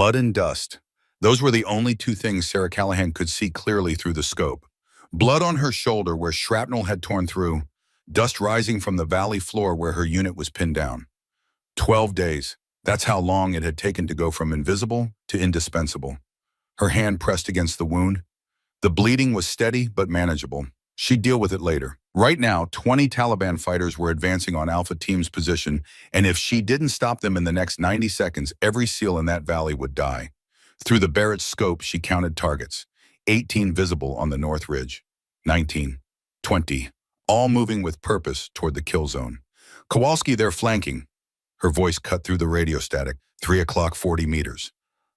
Blood and dust. Those were the only two things Sarah Callahan could see clearly through the scope. Blood on her shoulder where shrapnel had torn through, dust rising from the valley floor where her unit was pinned down. 12 days. That's how long it had taken to go from invisible to indispensable. Her hand pressed against the wound. The bleeding was steady but manageable. She'd deal with it later. Right now, 20 Taliban fighters were advancing on Alpha Team's position, and if she didn't stop them in the next 90 seconds, every SEAL in that valley would die. Through the Barrett's scope, she counted targets. 18 visible on the north ridge. 19. 20. All moving with purpose toward the kill zone. Kowalski there flanking. Her voice cut through the radio static. 3 o'clock, 40 meters.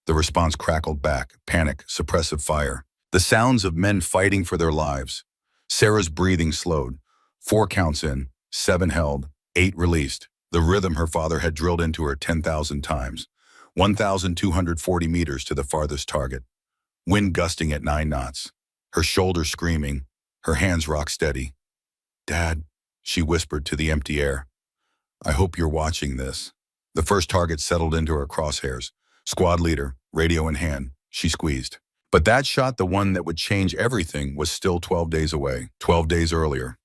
The response crackled back. Panic, suppressive fire. The sounds of men fighting for their lives. Sarah's breathing slowed. 4 counts in, 7 held, 8 released. The rhythm her father had drilled into her 10,000 times. 1,240 meters to the farthest target. Wind gusting at 9 knots. Her shoulder screaming, her hands rock steady. "Dad," she whispered to the empty air. "I hope you're watching this." The first target settled into her crosshairs. Squad leader, radio in hand, she squeezed. But that shot, the one that would change everything, was still 12 days away, 12 days earlier.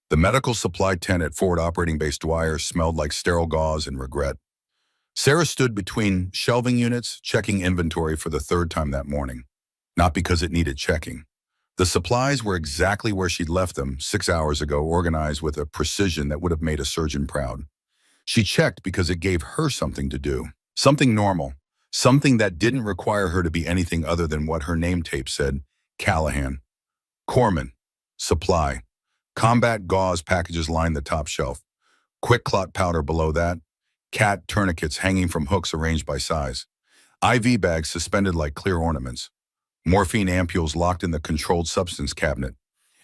The medical supply tent at Forward Operating Base Dwyer smelled like sterile gauze and regret. Sarah stood between shelving units, checking inventory for the 3rd time that morning. Not because it needed checking. The supplies were exactly where she'd left them 6 hours ago, organized with a precision that would have made a surgeon proud. She checked because it gave her something to do. Something normal. Something that didn't require her to be anything other than what her name tape said: Callahan. Corpsman. Supply. Combat gauze packages lined the top shelf. Quick clot powder below that. Cat tourniquets hanging from hooks arranged by size. IV bags suspended like clear ornaments. Morphine ampules locked in the controlled substance cabinet.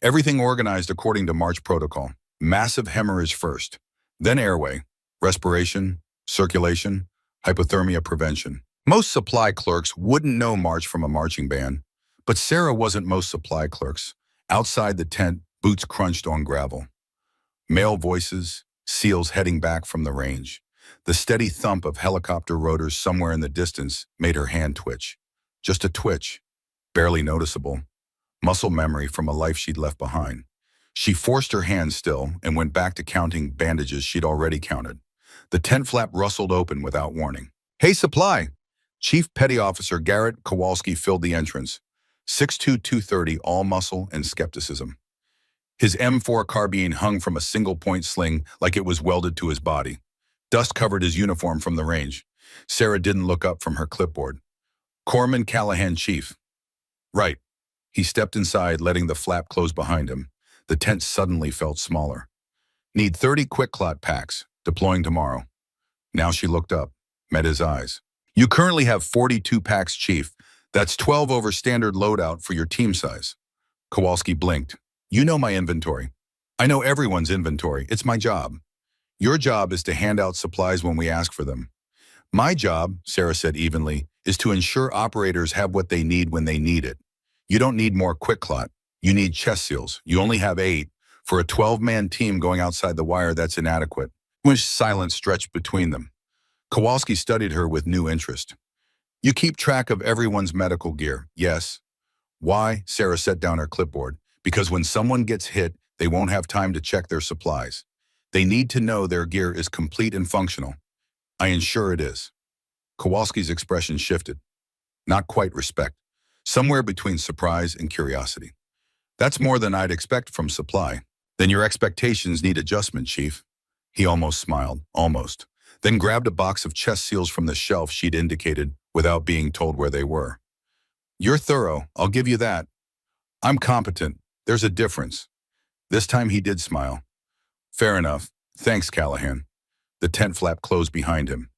Everything organized according to March protocol. Massive hemorrhage first. Then airway. Respiration. Circulation. Hypothermia prevention. Most supply clerks wouldn't know March from a marching band, but Sarah wasn't most supply clerks. Outside the tent, boots crunched on gravel. Male voices, SEALs heading back from the range. The steady thump of helicopter rotors somewhere in the distance made her hand twitch. Just a twitch, barely noticeable. Muscle memory from a life she'd left behind. She forced her hand still and went back to counting bandages she'd already counted. The tent flap rustled open without warning. "Hey, supply!" Chief Petty Officer Garrett Kowalski filled the entrance. 6'2", 230, all muscle and skepticism. His M4 carbine hung from a single-point sling like it was welded to his body. Dust covered his uniform from the range. Sarah didn't look up from her clipboard. "Corpsman Callahan, Chief." "Right." He stepped inside, letting the flap close behind him. The tent suddenly felt smaller. "Need 30 quick clot packs. Deploying tomorrow." Now she looked up, met his eyes. "You currently have 42 packs, Chief. That's 12 over standard loadout for your team size." Kowalski blinked. "You know my inventory. I know everyone's inventory. It's my job. Your job is to hand out supplies when we ask for them. My job," Sarah said evenly, "is to ensure operators have what they need when they need it. You don't need more quick clot. You need chest seals. You only have 8. For a 12-man team going outside the wire, that's inadequate." Wish silence stretched between them. Kowalski studied her with new interest. "You keep track of everyone's medical gear, yes?" "Why?" Sarah set down her clipboard. "Because when someone gets hit, they won't have time to check their supplies. They need to know their gear is complete and functional. I ensure it is." Kowalski's expression shifted. Not quite respect. Somewhere between surprise and curiosity. "That's more than I'd expect from supply." "Then your expectations need adjustment, Chief." He almost smiled, almost, then grabbed a box of chest seals from the shelf she'd indicated without being told where they were. "You're thorough, I'll give you that. I'm competent. There's a difference." This time he did smile. "Fair enough. Thanks, Callahan." The tent flap closed behind him.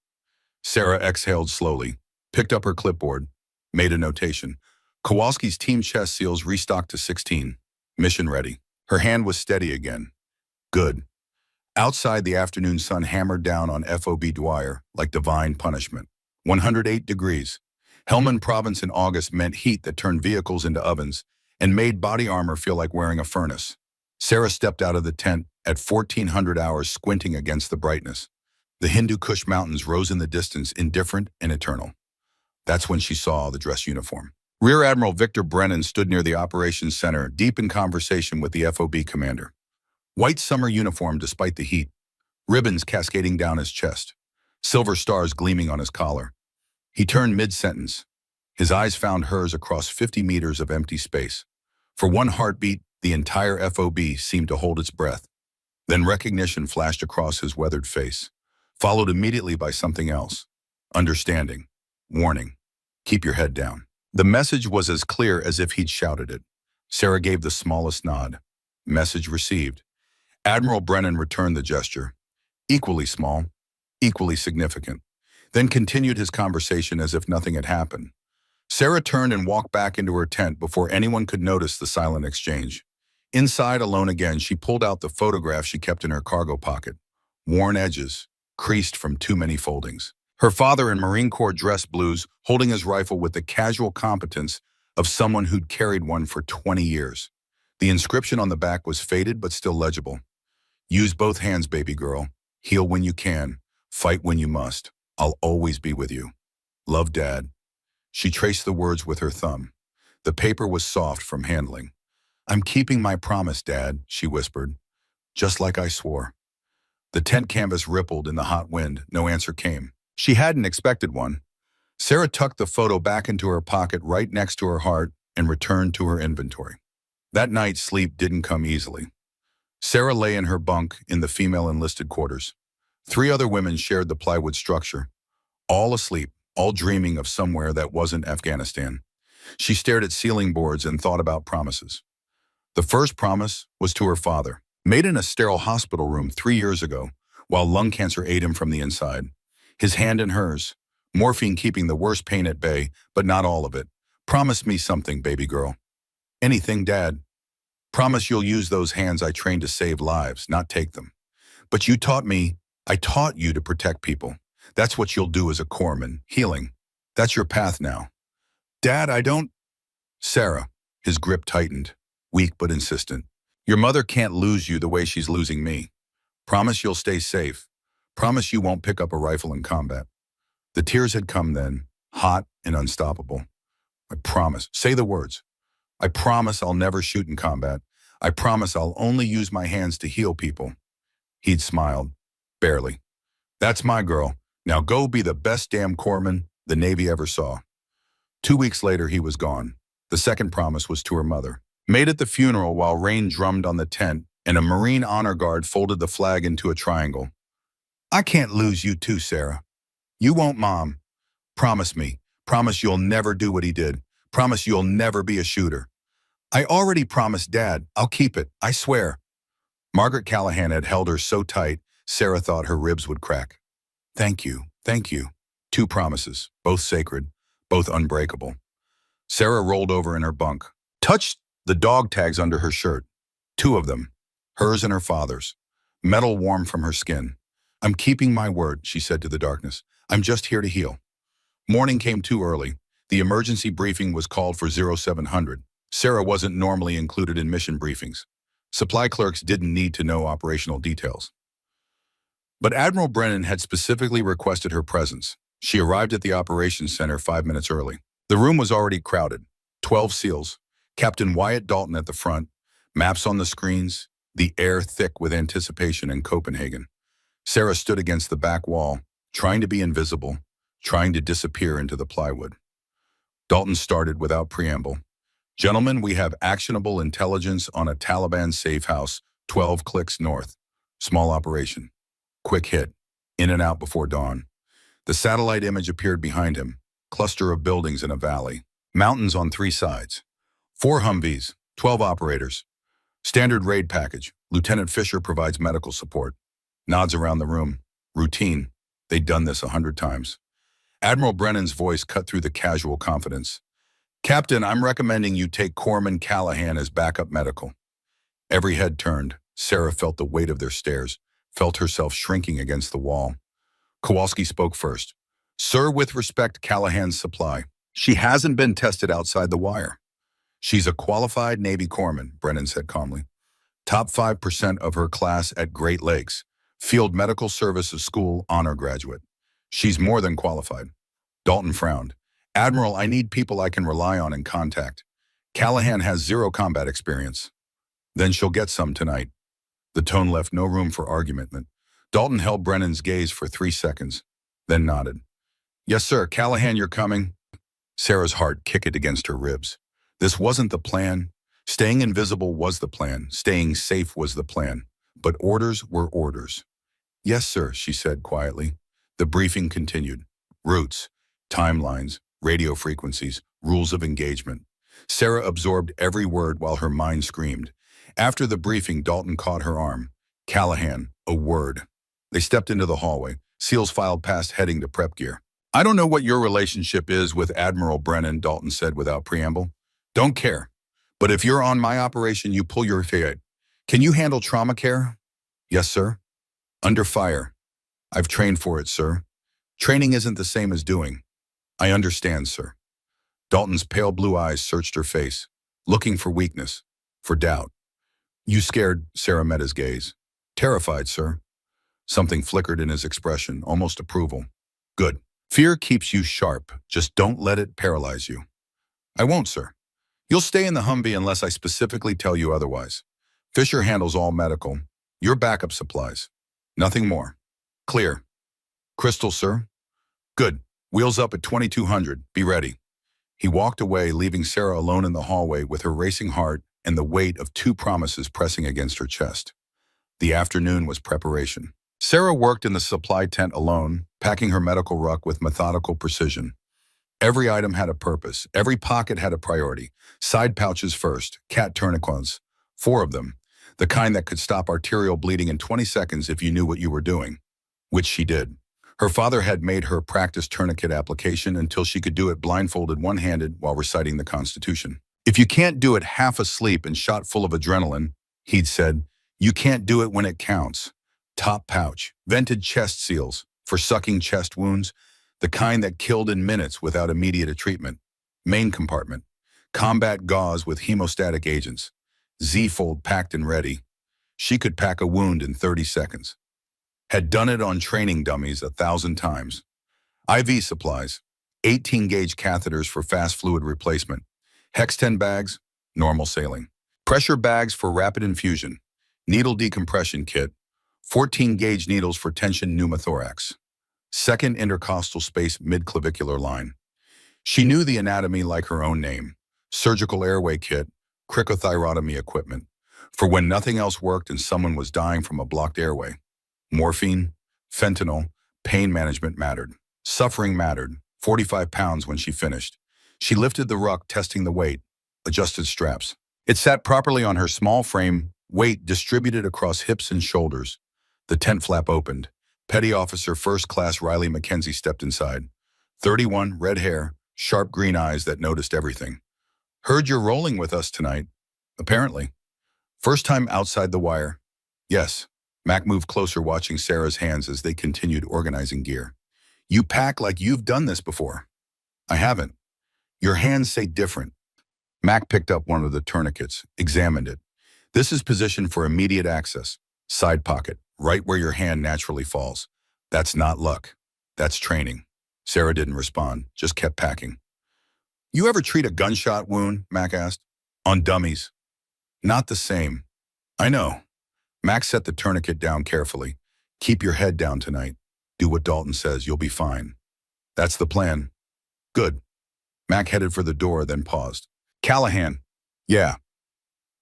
Sarah exhaled slowly, picked up her clipboard, made a notation. Kowalski's team chest seals restocked to 16. Mission ready. Her hand was steady again. Good. Outside, the afternoon sun hammered down on FOB Dwyer like divine punishment. 108 degrees. Helmand Province in August meant heat that turned vehicles into ovens and made body armor feel like wearing a furnace. Sarah stepped out of the tent at 1400 hours, squinting against the brightness. The Hindu Kush Mountains rose in the distance, indifferent and eternal. That's when she saw the dress uniform. Rear Admiral Victor Brennan stood near the operations center, deep in conversation with the FOB commander. White summer uniform despite the heat, ribbons cascading down his chest, silver stars gleaming on his collar. He turned mid-sentence. His eyes found hers across 50 meters of empty space. For one heartbeat, the entire FOB seemed to hold its breath. Then recognition flashed across his weathered face, followed immediately by something else. Understanding. Warning. Keep your head down. The message was as clear as if he'd shouted it. Sarah gave the smallest nod. Message received. Admiral Brennan returned the gesture. Equally small, equally significant. Then continued his conversation as if nothing had happened. Sarah turned and walked back into her tent before anyone could notice the silent exchange. Inside, alone again, she pulled out the photograph she kept in her cargo pocket. Worn edges, creased from too many foldings. Her father in Marine Corps dress blues, holding his rifle with the casual competence of someone who'd carried one for 20 years. The inscription on the back was faded but still legible. Use both hands, baby girl. Heal when you can. Fight when you must. I'll always be with you. Love, Dad. She traced the words with her thumb. The paper was soft from handling. I'm keeping my promise, Dad, she whispered. Just like I swore. The tent canvas rippled in the hot wind. No answer came. She hadn't expected one. Sarah tucked the photo back into her pocket right next to her heart and returned to her inventory. That night, sleep didn't come easily. Sarah lay in her bunk in the female enlisted quarters. 3 other women shared the plywood structure, all asleep, all dreaming of somewhere that wasn't Afghanistan. She stared at ceiling boards and thought about promises. The first promise was to her father, made in a sterile hospital room 3 years ago, while lung cancer ate him from the inside. His hand in hers, morphine keeping the worst pain at bay, but not all of it. Promise me something, baby girl. Anything, Dad. Promise you'll use those hands I trained to save lives, not take them. But you taught me, I taught you to protect people. That's what you'll do as a corpsman, healing. That's your path now. Dad, I don't... Sarah, his grip tightened, weak but insistent. Your mother can't lose you the way she's losing me. Promise you'll stay safe. Promise you won't pick up a rifle in combat. The tears had come then, hot and unstoppable. I promise. Say the words. I promise I'll never shoot in combat. I promise I'll only use my hands to heal people. He'd smiled. Barely. That's my girl. Now go be the best damn corpsman the Navy ever saw. 2 weeks later, he was gone. The second promise was to her mother. Made at the funeral while rain drummed on the tent and a Marine honor guard folded the flag into a triangle. I can't lose you too, Sarah. You won't, Mom. Promise me. Promise you'll never do what he did. Promise you'll never be a shooter. I already promised Dad. I'll keep it. I swear. Margaret Callahan had held her so tight, Sarah thought her ribs would crack. Thank you. Thank you. 2 promises, both sacred, both unbreakable. Sarah rolled over in her bunk, touched the dog tags under her shirt. 2 of them, hers and her father's, metal warm from her skin. I'm keeping my word, she said to the darkness. I'm just here to heal. Morning came too early. The emergency briefing was called for 0700. Sarah wasn't normally included in mission briefings. Supply clerks didn't need to know operational details. But Admiral Brennan had specifically requested her presence. She arrived at the operations center 5 minutes early. The room was already crowded. 12 SEALs, Captain Wyatt Dalton at the front, maps on the screens, the air thick with anticipation in Copenhagen. Sarah stood against the back wall, trying to be invisible, trying to disappear into the plywood. Dalton started without preamble. Gentlemen, we have actionable intelligence on a Taliban safe house, 12 clicks north. Small operation. Quick hit. In and out before dawn. The satellite image appeared behind him. Cluster of buildings in a valley. Mountains on 3 sides. 4 Humvees. 12 operators. Standard raid package. Lieutenant Fisher provides medical support. Nods around the room. Routine. They'd done this 100 times. Admiral Brennan's voice cut through the casual confidence. Captain, I'm recommending you take Corpsman Callahan as backup medical. Every head turned. Sarah felt the weight of their stares, felt herself shrinking against the wall. Kowalski spoke first. Sir, with respect, Callahan's supply. She hasn't been tested outside the wire. She's a qualified Navy corpsman, Brennan said calmly. Top 5% of her class at Great Lakes. Field Medical Services School honor graduate. She's more than qualified. Dalton frowned. Admiral, I need people I can rely on and contact. Callahan has zero combat experience. Then she'll get some tonight. The tone left no room for argument. Dalton held Brennan's gaze for 3 seconds, then nodded. Yes, sir. Callahan, you're coming. Sarah's heart kicked against her ribs. This wasn't the plan. Staying invisible was the plan. Staying safe was the plan. But orders were orders. Yes, sir, she said quietly. The briefing continued. Routes, timelines, radio frequencies, rules of engagement. Sarah absorbed every word while her mind screamed. After the briefing, Dalton caught her arm. Callahan, a word. They stepped into the hallway. SEALs filed past heading to prep gear. I don't know what your relationship is with Admiral Brennan, Dalton said without preamble. Don't care. But if you're on my operation, you pull your weight. Can you handle trauma care? Yes, sir. Under fire. I've trained for it, sir. Training isn't the same as doing. I understand, sir. Dalton's pale blue eyes searched her face, looking for weakness, for doubt. You scared? Sarah met his gaze. Terrified, sir. Something flickered in his expression, almost approval. Good. Fear keeps you sharp. Just don't let it paralyze you. I won't, sir. You'll stay in the Humvee unless I specifically tell you otherwise. Fisher handles all medical. Your backup supplies. Nothing more. Clear. Crystal, sir? Good. Wheels up at 2200. Be ready. He walked away, leaving Sarah alone in the hallway with her racing heart and the weight of two promises pressing against her chest. The afternoon was preparation. Sarah worked in the supply tent alone, packing her medical ruck with methodical precision. Every item had a purpose. Every pocket had a priority. Side pouches first, cat tourniquets, 4 of them, the kind that could stop arterial bleeding in 20 seconds if you knew what you were doing, which she did. Her father had made her practice tourniquet application until she could do it blindfolded one-handed while reciting the Constitution. If you can't do it half asleep and shot full of adrenaline, he'd said, you can't do it when it counts. Top pouch, vented chest seals for sucking chest wounds, the kind that killed in minutes without immediate treatment. Main compartment, combat gauze with hemostatic agents. Z-fold packed and ready. She could pack a wound in 30 seconds. Had done it on training dummies 1,000 times. IV supplies, 18-gauge catheters for fast fluid replacement. Hex 10 bags, normal saline. Pressure bags for rapid infusion. Needle decompression kit, 14-gauge needles for tension pneumothorax. Second intercostal space mid-clavicular line. She knew the anatomy like her own name. Surgical airway kit, cricothyrotomy equipment, for when nothing else worked and someone was dying from a blocked airway. Morphine, fentanyl, pain management mattered. Suffering mattered. 45 pounds when she finished. She lifted the ruck, testing the weight, adjusted straps. It sat properly on her small frame, weight distributed across hips and shoulders. The tent flap opened. Petty Officer First Class Riley Mackenzie stepped inside. 31, red hair, sharp green eyes that noticed everything. Heard you're rolling with us tonight. Apparently. First time outside the wire. Yes. Mac moved closer, watching Sarah's hands as they continued organizing gear. You pack like you've done this before. I haven't. Your hands say different. Mac picked up one of the tourniquets, examined it. This is positioned for immediate access. Side pocket, right where your hand naturally falls. That's not luck. That's training. Sarah didn't respond, just kept packing. You ever treat a gunshot wound? Mac asked. On dummies. Not the same. I know. Mac set the tourniquet down carefully. Keep your head down tonight. Do what Dalton says, you'll be fine. That's the plan. Good. Mac headed for the door, then paused. Callahan. Yeah.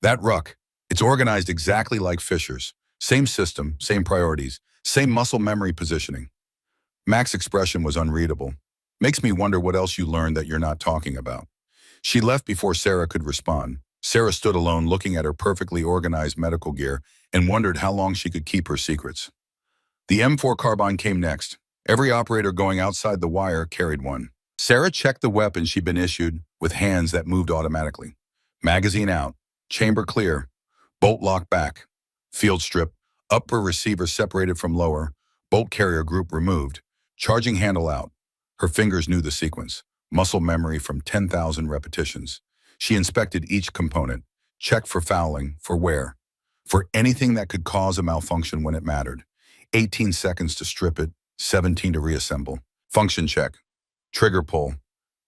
That ruck. It's organized exactly like Fisher's. Same system, same priorities, same muscle memory positioning. Mac's expression was unreadable. Makes me wonder what else you learned that you're not talking about. She left before Sarah could respond. Sarah stood alone, looking at her perfectly organized medical gear and wondered how long she could keep her secrets. The M4 carbine came next. Every operator going outside the wire carried one. Sarah checked the weapon she'd been issued with hands that moved automatically. Magazine out. Chamber clear. Bolt lock back. Field strip. Upper receiver separated from lower. Bolt carrier group removed. Charging handle out. Her fingers knew the sequence. Muscle memory from 10,000 repetitions. She inspected each component. Checked for fouling, for wear. For anything that could cause a malfunction when it mattered. 18 seconds to strip it. 17 to reassemble. Function check. Trigger pull.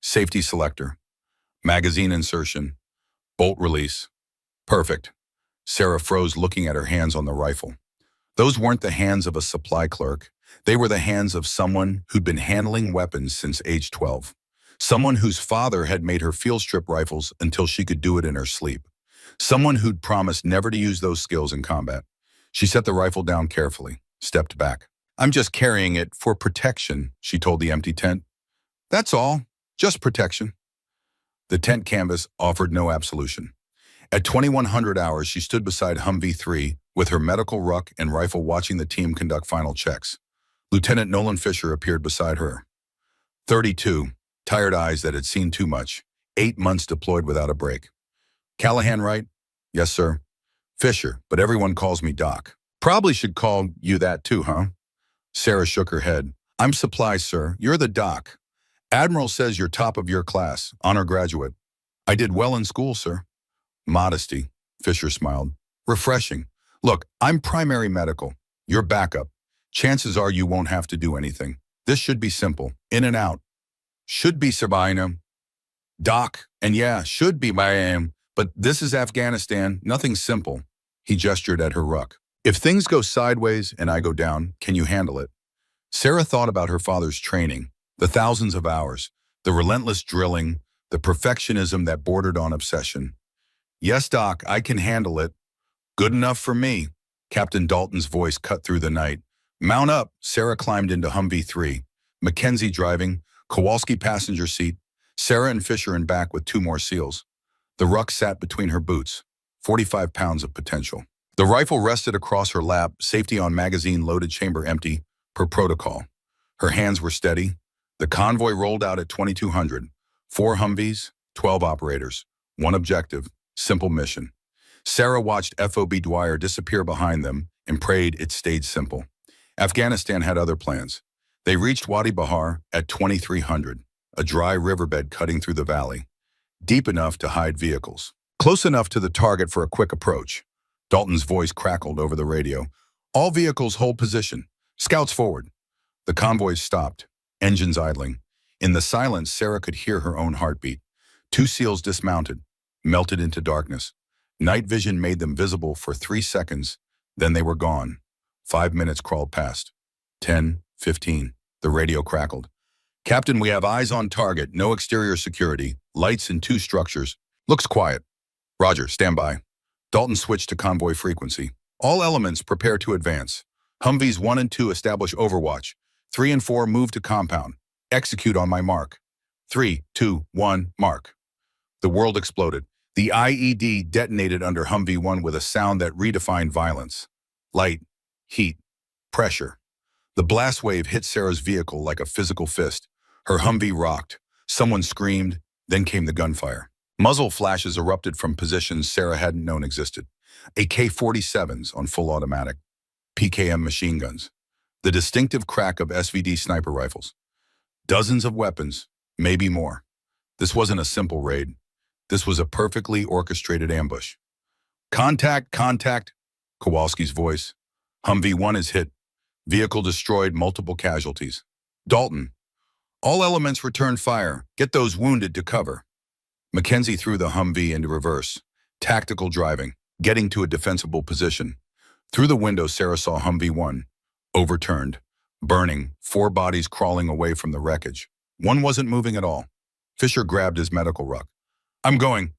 Safety selector. Magazine insertion. Bolt release. Perfect. Sarah froze, looking at her hands on the rifle. Those weren't the hands of a supply clerk. They were the hands of someone who'd been handling weapons since age 12. Someone whose father had made her field strip rifles until she could do it in her sleep. Someone who'd promised never to use those skills in combat. She set the rifle down carefully, stepped back. "I'm just carrying it for protection," she told the empty tent. "That's all, just protection." The tent canvas offered no absolution. At 2100 hours, she stood beside Humvee 3 with her medical ruck and rifle, watching the team conduct final checks. Lieutenant Nolan Fisher appeared beside her. 32, tired eyes that had seen too much. 8 months deployed without a break. "Callahan, right?" "Yes, sir." "Fisher, but everyone calls me Doc." "Probably should call you that too, huh?" Sarah shook her head. "I'm supplies, sir. You're the Doc. Admiral says you're top of your class, honor graduate." "I did well in school, sir." "Modesty," Fisher smiled. "Refreshing. Look, I'm primary medical. You're backup. Chances are you won't have to do anything. This should be simple. In and out. Should be Sabina. Doc, and yeah, should be Miami. But this is Afghanistan. Nothing simple." He gestured at her ruck. "If things go sideways and I go down, can you handle it?" Sarah thought about her father's training, the thousands of hours, the relentless drilling, the perfectionism that bordered on obsession. "Yes, Doc, I can handle it." "Good enough for me." Captain Dalton's voice cut through the night. "Mount up." Sarah climbed into Humvee 3. Mackenzie driving, Kowalski passenger seat, Sarah and Fisher in back with 2 more SEALs. The ruck sat between her boots, 45 pounds of potential. The rifle rested across her lap, safety on, magazine loaded, chamber empty, per protocol. Her hands were steady. The convoy rolled out at 2200. 4 Humvees, 12 operators. 1 objective, simple mission. Sarah watched FOB Dwyer disappear behind them and prayed it stayed simple. Afghanistan had other plans. They reached Wadi Bahar at 2300, a dry riverbed cutting through the valley, deep enough to hide vehicles, close enough to the target for a quick approach. Dalton's voice crackled over the radio. "All vehicles hold position. Scouts forward." The convoys stopped, engines idling. In the silence, Sarah could hear her own heartbeat. 2 SEALs dismounted, melted into darkness. Night vision made them visible for 3 seconds, then they were gone. 5 minutes crawled past. 10, 15. The radio crackled. "Captain, we have eyes on target, no exterior security, lights in 2 structures. Looks quiet." "Roger, stand by." Dalton switched to convoy frequency. "All elements prepare to advance. Humvees 1 and 2 establish overwatch. 3 and 4 move to compound. Execute on my mark. 3, 2, 1, mark." The world exploded. The IED detonated under Humvee 1 with a sound that redefined violence. Light, heat, pressure. The blast wave hit Sarah's vehicle like a physical fist. Her Humvee rocked. Someone screamed, then came the gunfire. Muzzle flashes erupted from positions Sarah hadn't known existed. AK-47s on full automatic. PKM machine guns. The distinctive crack of SVD sniper rifles. Dozens of weapons, maybe more. This wasn't a simple raid. This was a perfectly orchestrated ambush. "Contact, contact," Kowalski's voice. "Humvee 1 is hit. Vehicle destroyed, multiple casualties." "Dalton, all elements return fire. Get those wounded to cover." Mackenzie threw the Humvee into reverse. Tactical driving, getting to a defensible position. Through the window, Sarah saw Humvee 1, overturned, burning, 4 bodies crawling away from the wreckage. 1 wasn't moving at all. Fisher grabbed his medical ruck. "I'm going."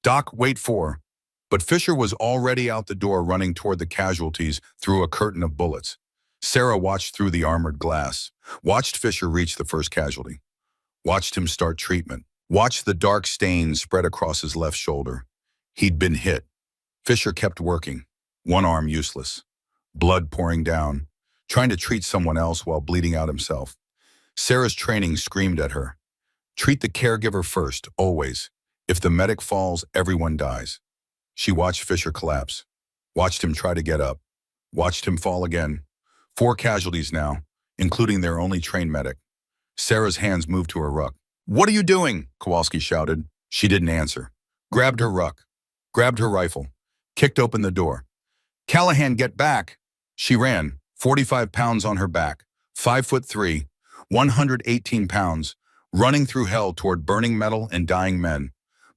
"Doc, wait for." But Fisher was already out the door, running toward the casualties through a curtain of bullets. Sarah watched through the armored glass, watched Fisher reach the first casualty, watched him start treatment, watched the dark stains spread across his left shoulder. He'd been hit. Fisher kept working, 1 arm useless, blood pouring down, trying to treat someone else while bleeding out himself. Sarah's training screamed at her. Treat the caregiver first, always. If the medic falls, everyone dies. She watched Fisher collapse, watched him try to get up, watched him fall again. 4 casualties now, including their only trained medic. Sarah's hands moved to her ruck. "What are you doing?" Kowalski shouted. She didn't answer. Grabbed her ruck, grabbed her rifle, kicked open the door. "Callahan, get back!" She ran, 45 pounds on her back, 5'3", 118 pounds, running through hell toward burning metal and dying men.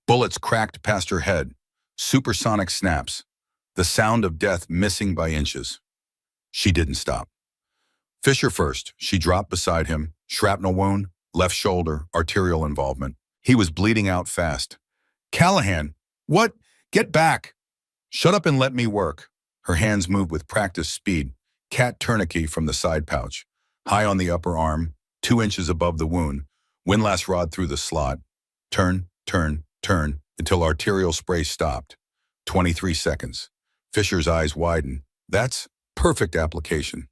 Bullets cracked past her head. Supersonic snaps. The sound of death missing by inches. She didn't stop. Fisher first. She dropped beside him. Shrapnel wound, left shoulder, arterial involvement. He was bleeding out fast. Callahan! What? Get back! Shut up and let me work. Her hands moved with practiced speed. Cat tourniquet from the side pouch. High on the upper arm, 2 inches above the wound. Windlass rod through the slot. Turn, turn, turn, until arterial spray stopped. 23 seconds. Fisher's eyes widened. That's perfect application.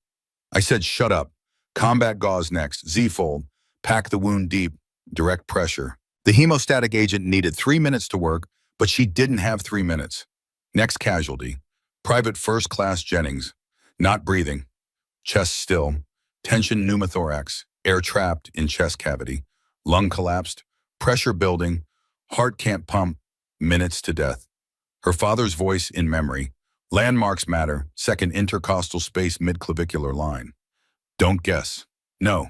I said shut up. Combat gauze next. Z-fold. Pack the wound deep. Direct pressure. The hemostatic agent needed 3 minutes to work, but she didn't have 3 minutes. Next casualty. Private First Class Jennings. Not breathing. Chest still. Tension pneumothorax. Air trapped in chest cavity. Lung collapsed. Pressure building. Heart can't pump. Minutes to death. Her father's voice in memory. Landmarks matter. Second intercostal space midclavicular line. Don't guess. No.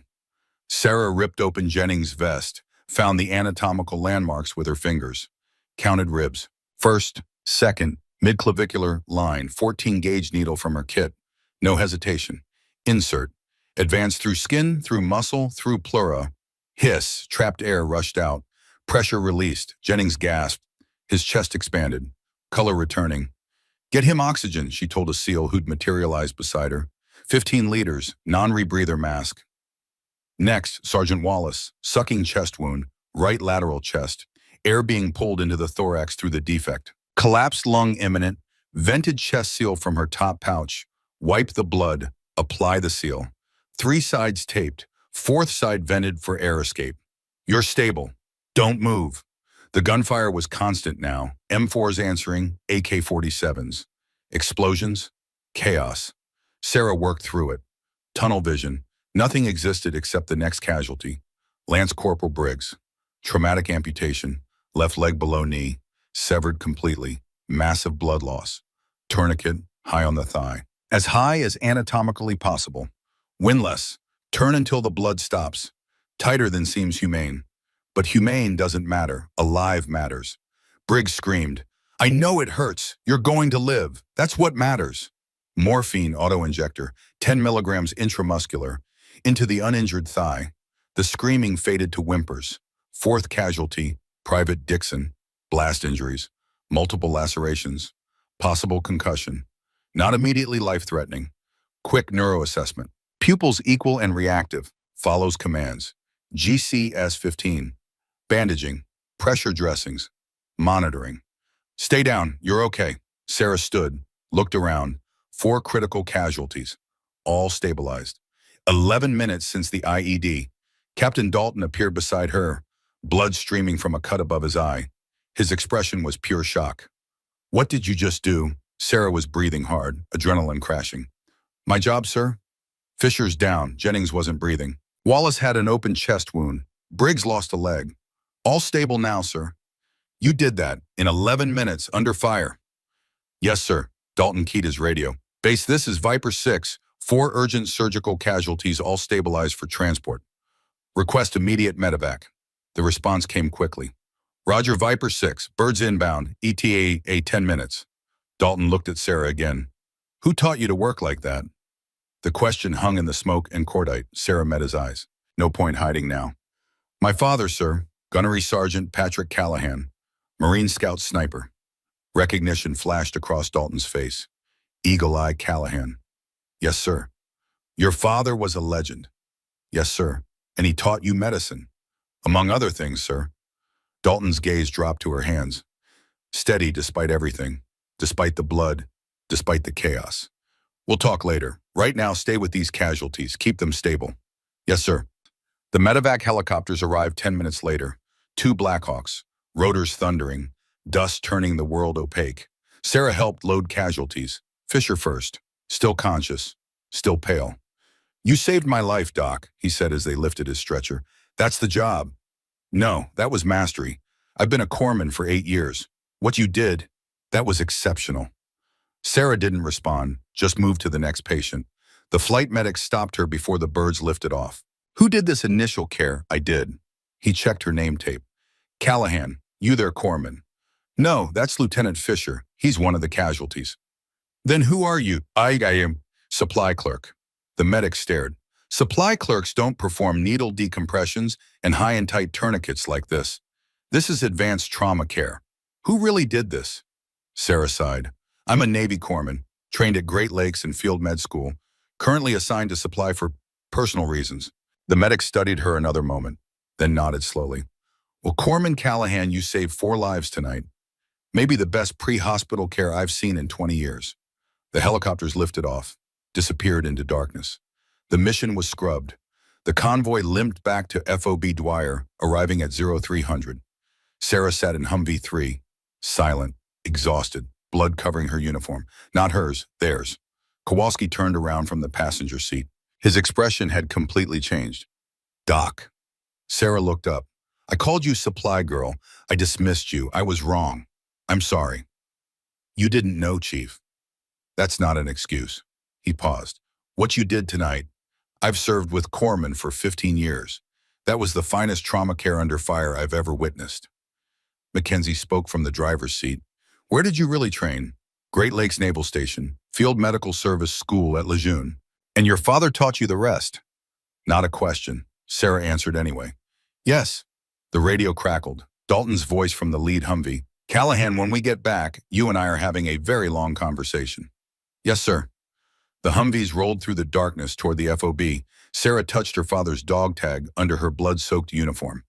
Sarah ripped open Jennings' vest, found the anatomical landmarks with her fingers. Counted ribs. First, second, midclavicular line, 14-gauge needle from her kit. No hesitation. Insert. Advanced through skin, through muscle, through pleura. Hiss. Trapped air rushed out. Pressure released. Jennings gasped. His chest expanded. Color returning. Get him oxygen, she told a SEAL who'd materialized beside her. 15 liters, non-rebreather mask. Next, Sergeant Wallace, sucking chest wound, right lateral chest, air being pulled into the thorax through the defect. Collapsed lung imminent, vented chest seal from her top pouch. Wipe the blood, apply the seal. 3 sides taped, 4th side vented for air escape. You're stable. Don't move. The gunfire was constant now. M4s answering, AK-47s. Explosions, chaos. Sarah worked through it. Tunnel vision. Nothing existed except the next casualty. Lance Corporal Briggs. Traumatic amputation. Left leg below knee. Severed completely. Massive blood loss. Tourniquet, high on the thigh. As high as anatomically possible. Windlass. Turn until the blood stops. Tighter than seems humane. But humane doesn't matter. Alive matters. Briggs screamed, I know it hurts. You're going to live. That's what matters. Morphine autoinjector, 10 milligrams intramuscular, into the uninjured thigh. The screaming faded to whimpers. 4th casualty, Private Dixon. Blast injuries. Multiple lacerations. Possible concussion. Not immediately life-threatening. Quick neuroassessment. Pupils equal and reactive. Follows commands. GCS-15. Bandaging. Pressure dressings. Monitoring. Stay down. You're okay. Sarah stood, looked around. 4 critical casualties. All stabilized. 11 minutes since the IED. Captain Dalton appeared beside her, blood streaming from a cut above his eye. His expression was pure shock. What did you just do? Sarah was breathing hard, adrenaline crashing. My job, sir? Fisher's down. Jennings wasn't breathing. Wallace had an open chest wound. Briggs lost a leg. All stable now, sir. You did that in 11 minutes under fire. Yes, sir. Dalton keyed his radio. Base, this is Viper 6. 4 urgent surgical casualties, all stabilized for transport. Request immediate medevac. The response came quickly. Roger, Viper 6. Birds inbound. ETA 10 minutes. Dalton looked at Sarah again. Who taught you to work like that? The question hung in the smoke and cordite. Sarah met his eyes. No point hiding now. My father, sir. Gunnery Sergeant Patrick Callahan. Marine Scout Sniper. Recognition flashed across Dalton's face. Eagle-eyed Callahan. Yes, sir. Your father was a legend. Yes, sir. And he taught you medicine. Among other things, sir. Dalton's gaze dropped to her hands. Steady despite everything. Despite the blood. Despite the chaos. We'll talk later. Right now, stay with these casualties. Keep them stable. Yes, sir. The medevac helicopters arrived 10 minutes later. 2 Blackhawks. Rotors thundering. Dust turning the world opaque. Sarah helped load casualties. Fisher first. Still conscious. Still pale. You saved my life, Doc, he said as they lifted his stretcher. That's the job. No, that was mastery. I've been a corpsman for 8 years. What you did, that was exceptional. Sarah didn't respond, just moved to the next patient. The flight medic stopped her before the birds lifted off. Who did this initial care? I did. He checked her name tape. Callahan, you there, Corpsman? No, that's Lieutenant Fisher. He's one of the casualties. Then who are you? I am supply clerk. The medic stared. Supply clerks don't perform needle decompressions and high and tight tourniquets like this. This is advanced trauma care. Who really did this? Sarah sighed. I'm a Navy corpsman, trained at Great Lakes and Field Med School, currently assigned to supply for personal reasons. The medic studied her another moment, then nodded slowly. Well, Corpsman Callahan, you saved 4 lives tonight. Maybe the best pre-hospital care I've seen in 20 years. The helicopters lifted off, disappeared into darkness. The mission was scrubbed. The convoy limped back to FOB Dwyer, arriving at 0300. Sarah sat in Humvee 3, silent, exhausted, blood covering her uniform. Not hers, theirs. Kowalski turned around from the passenger seat. His expression had completely changed. Doc. Sarah looked up. I called you supply girl. I dismissed you. I was wrong. I'm sorry. You didn't know, Chief. That's not an excuse. He paused. What you did tonight, I've served with corpsmen for 15 years. That was the finest trauma care under fire I've ever witnessed. Mackenzie spoke from the driver's seat. Where did you really train? Great Lakes Naval Station, Field Medical Service School at Lejeune. And your father taught you the rest? Not a question. Sarah answered anyway. Yes. The radio crackled. Dalton's voice from the lead Humvee. Callahan, when we get back, you and I are having a very long conversation. Yes, sir. The Humvees rolled through the darkness toward the FOB. Sarah touched her father's dog tag under her blood-soaked uniform.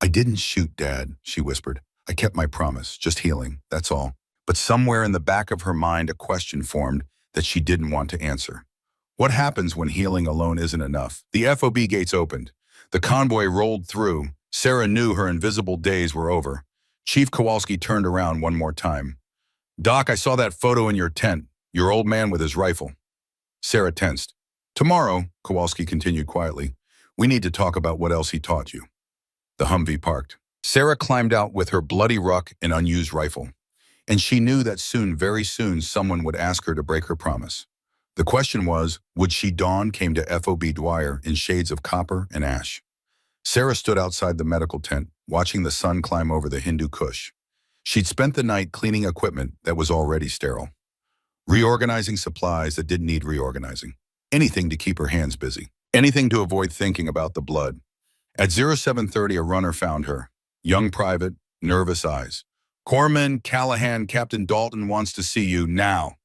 I didn't shoot, Dad, she whispered. I kept my promise, just healing, that's all. But somewhere in the back of her mind, a question formed that she didn't want to answer. What happens when healing alone isn't enough? The FOB gates opened. The convoy rolled through. Sarah knew her invisible days were over. Chief Kowalski turned around one more time. Doc, I saw that photo in your tent, your old man with his rifle. Sarah tensed. Tomorrow, Kowalski continued quietly, we need to talk about what else he taught you. The Humvee parked. Sarah climbed out with her bloody ruck and unused rifle. And she knew that soon, very soon, someone would ask her to break her promise. The question was, would she? Dawn came to FOB Dwyer in shades of copper and ash. Sarah stood outside the medical tent, watching the sun climb over the Hindu Kush. She'd spent the night cleaning equipment that was already sterile, reorganizing supplies that didn't need reorganizing, anything to keep her hands busy, anything to avoid thinking about the blood. At 0730, a runner found her, young private, nervous eyes. Corpsman Callahan, Captain Dalton wants to see you now.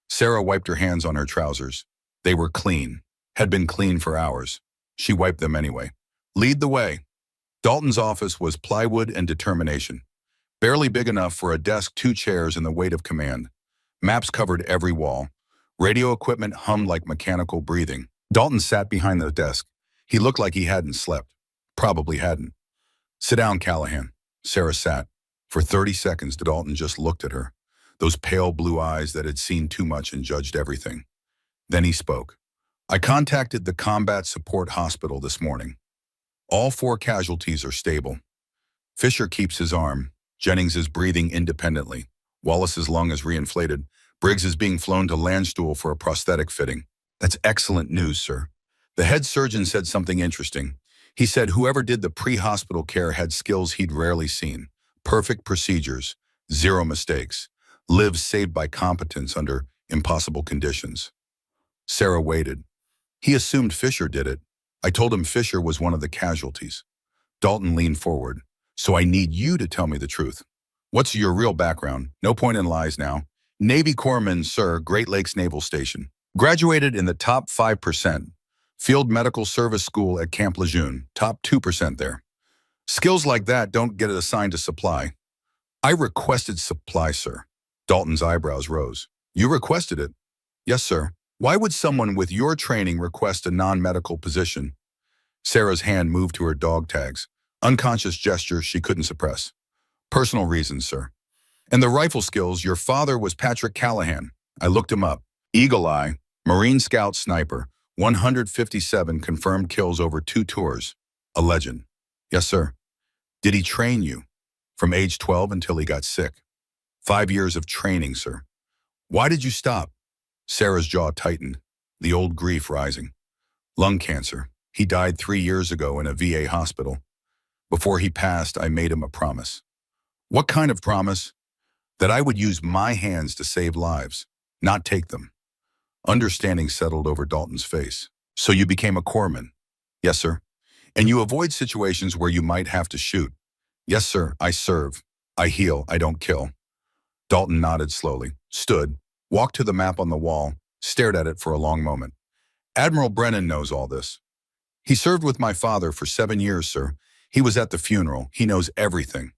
Sarah wiped her hands on her trousers. They were clean, had been clean for hours. She wiped them anyway. Lead the way. Dalton's office was plywood and determination. Barely big enough for a desk, 2 chairs, and the weight of command. Maps covered every wall. Radio equipment hummed like mechanical breathing. Dalton sat behind the desk. He looked like he hadn't slept. Probably hadn't. Sit down, Callahan. Sarah sat. For 30 seconds, Dalton just looked at her. Those pale blue eyes that had seen too much and judged everything. Then he spoke. I contacted the Combat Support Hospital this morning. All 4 casualties are stable. Fisher keeps his arm. Jennings is breathing independently. Wallace's lung is reinflated. Briggs is being flown to Landstuhl for a prosthetic fitting. That's excellent news, sir. The head surgeon said something interesting. He said whoever did the pre-hospital care had skills he'd rarely seen. Perfect procedures, 0 mistakes. Lives saved by competence under impossible conditions. Sarah waited. He assumed Fisher did it. I told him Fisher was one of the casualties. Dalton leaned forward. So I need you to tell me the truth. What's your real background? No point in lies now. Navy corpsman, sir, Great Lakes Naval Station. Graduated in the top 5%. Field Medical Service School at Camp Lejeune, top 2% there. Skills like that don't get assigned to supply. I requested supply, sir. Dalton's eyebrows rose. You requested it? Yes, sir. Why would someone with your training request a non-medical position? Sarah's hand moved to her dog tags. Unconscious gesture she couldn't suppress. Personal reasons, sir. And the rifle skills, your father was Patrick Callahan. I looked him up. Eagle Eye, Marine Scout Sniper, 157 confirmed kills over 2 tours. A legend. Yes, sir. Did he train you? From age 12 until he got sick. 5 years of training, sir. Why did you stop? Sarah's jaw tightened, the old grief rising. Lung cancer. He died 3 years ago in a VA hospital. Before he passed, I made him a promise. What kind of promise? That I would use my hands to save lives, not take them. Understanding settled over Dalton's face. So you became a corpsman? Yes, sir. And you avoid situations where you might have to shoot? Yes, sir. I serve. I heal. I don't kill. Dalton nodded slowly, stood, walked to the map on the wall, stared at it for a long moment. Admiral Brennan knows all this. He served with my father for 7 years, sir. He was at the funeral. He knows everything.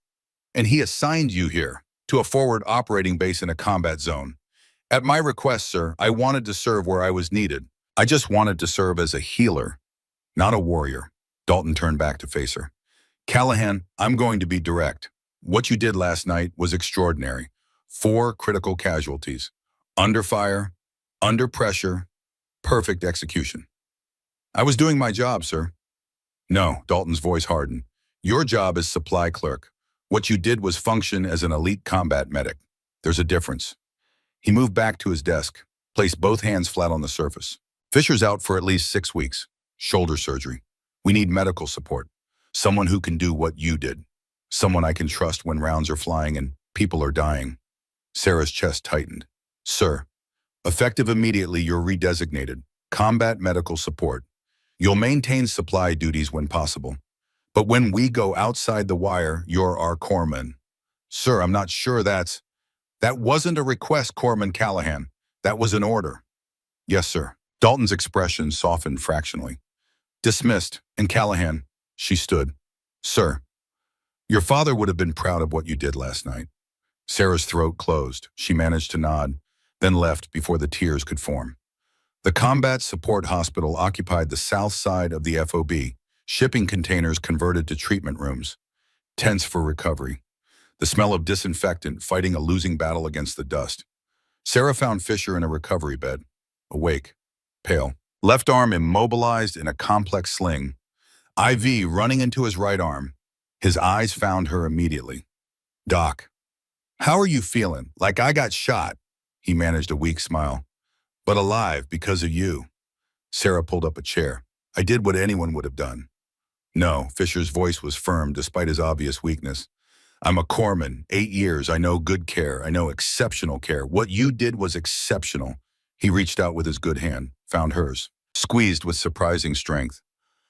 And he assigned you here, to a forward operating base in a combat zone. At my request, sir, I wanted to serve where I was needed. I just wanted to serve as a healer, not a warrior. Dalton turned back to face her. Callahan, I'm going to be direct. What you did last night was extraordinary. 4 critical casualties. Under fire, under pressure, perfect execution. I was doing my job, sir. No, Dalton's voice hardened. Your job is supply clerk. What you did was function as an elite combat medic. There's a difference. He moved back to his desk, placed both hands flat on the surface. Fisher's out for at least 6 weeks. Shoulder surgery. We need medical support. Someone who can do what you did. Someone I can trust when rounds are flying and people are dying. Sarah's chest tightened. Sir, effective immediately, you're redesignated. Combat medical support. You'll maintain supply duties when possible. But when we go outside the wire, you're our corpsman. Sir, I'm not sure that wasn't a request, Corpsman Callahan. That was an order. Yes, sir. Dalton's expression softened fractionally. Dismissed, and Callahan, she stood. Sir, your father would have been proud of what you did last night. Sarah's throat closed. She managed to nod, then left before the tears could form. The Combat Support Hospital occupied the south side of the FOB, shipping containers converted to treatment rooms. Tents for recovery. The smell of disinfectant fighting a losing battle against the dust. Sarah found Fisher in a recovery bed, awake, pale. Left arm immobilized in a complex sling. IV running into his right arm. His eyes found her immediately. Doc, how are you feeling? Like I got shot. He managed a weak smile. But alive because of you. Sarah pulled up a chair. I did what anyone would have done. No, Fisher's voice was firm despite his obvious weakness. I'm a corpsman, 8 years. I know good care. I know exceptional care. What you did was exceptional. He reached out with his good hand, found hers, squeezed with surprising strength.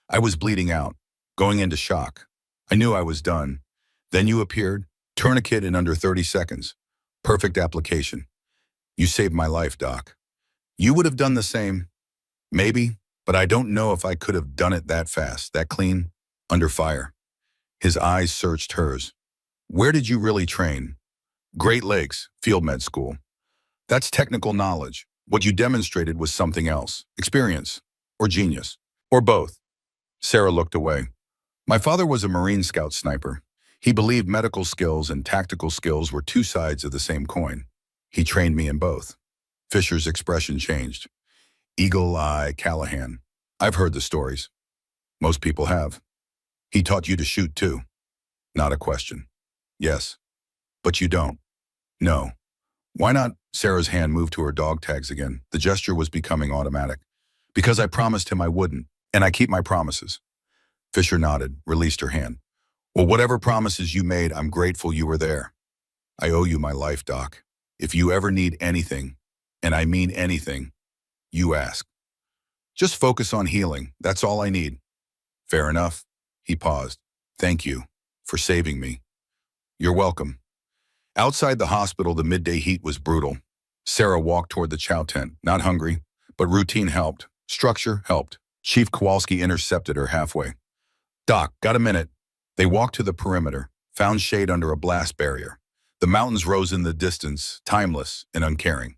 I was bleeding out, going into shock. I knew I was done. Then you appeared, tourniquet in under 30 seconds. Perfect application. You saved my life, Doc. You would have done the same. Maybe, but I don't know if I could have done it that fast, that clean, under fire. His eyes searched hers. Where did you really train? Great Lakes, Field Med School. That's technical knowledge. What you demonstrated was something else. Experience. Or genius. Or both. Sarah looked away. My father was a Marine Scout sniper. He believed medical skills and tactical skills were 2 sides of the same coin. He trained me in both. Fisher's expression changed. Eagle Eye Callahan. I've heard the stories. Most people have. He taught you to shoot too. Not a question. Yes. But you don't. No. Why not? Sarah's hand moved to her dog tags again. The gesture was becoming automatic. Because I promised him I wouldn't, and I keep my promises. Fisher nodded, released her hand. Well, whatever promises you made, I'm grateful you were there. I owe you my life, Doc. If you ever need anything, and I mean anything, you ask. Just focus on healing. That's all I need. Fair enough. He paused. Thank you for saving me. You're welcome. Outside the hospital, the midday heat was brutal. Sarah walked toward the chow tent, not hungry, but routine helped. Structure helped. Chief Kowalski intercepted her halfway. Doc, got a minute? They walked to the perimeter, found shade under a blast barrier. The mountains rose in the distance, timeless and uncaring.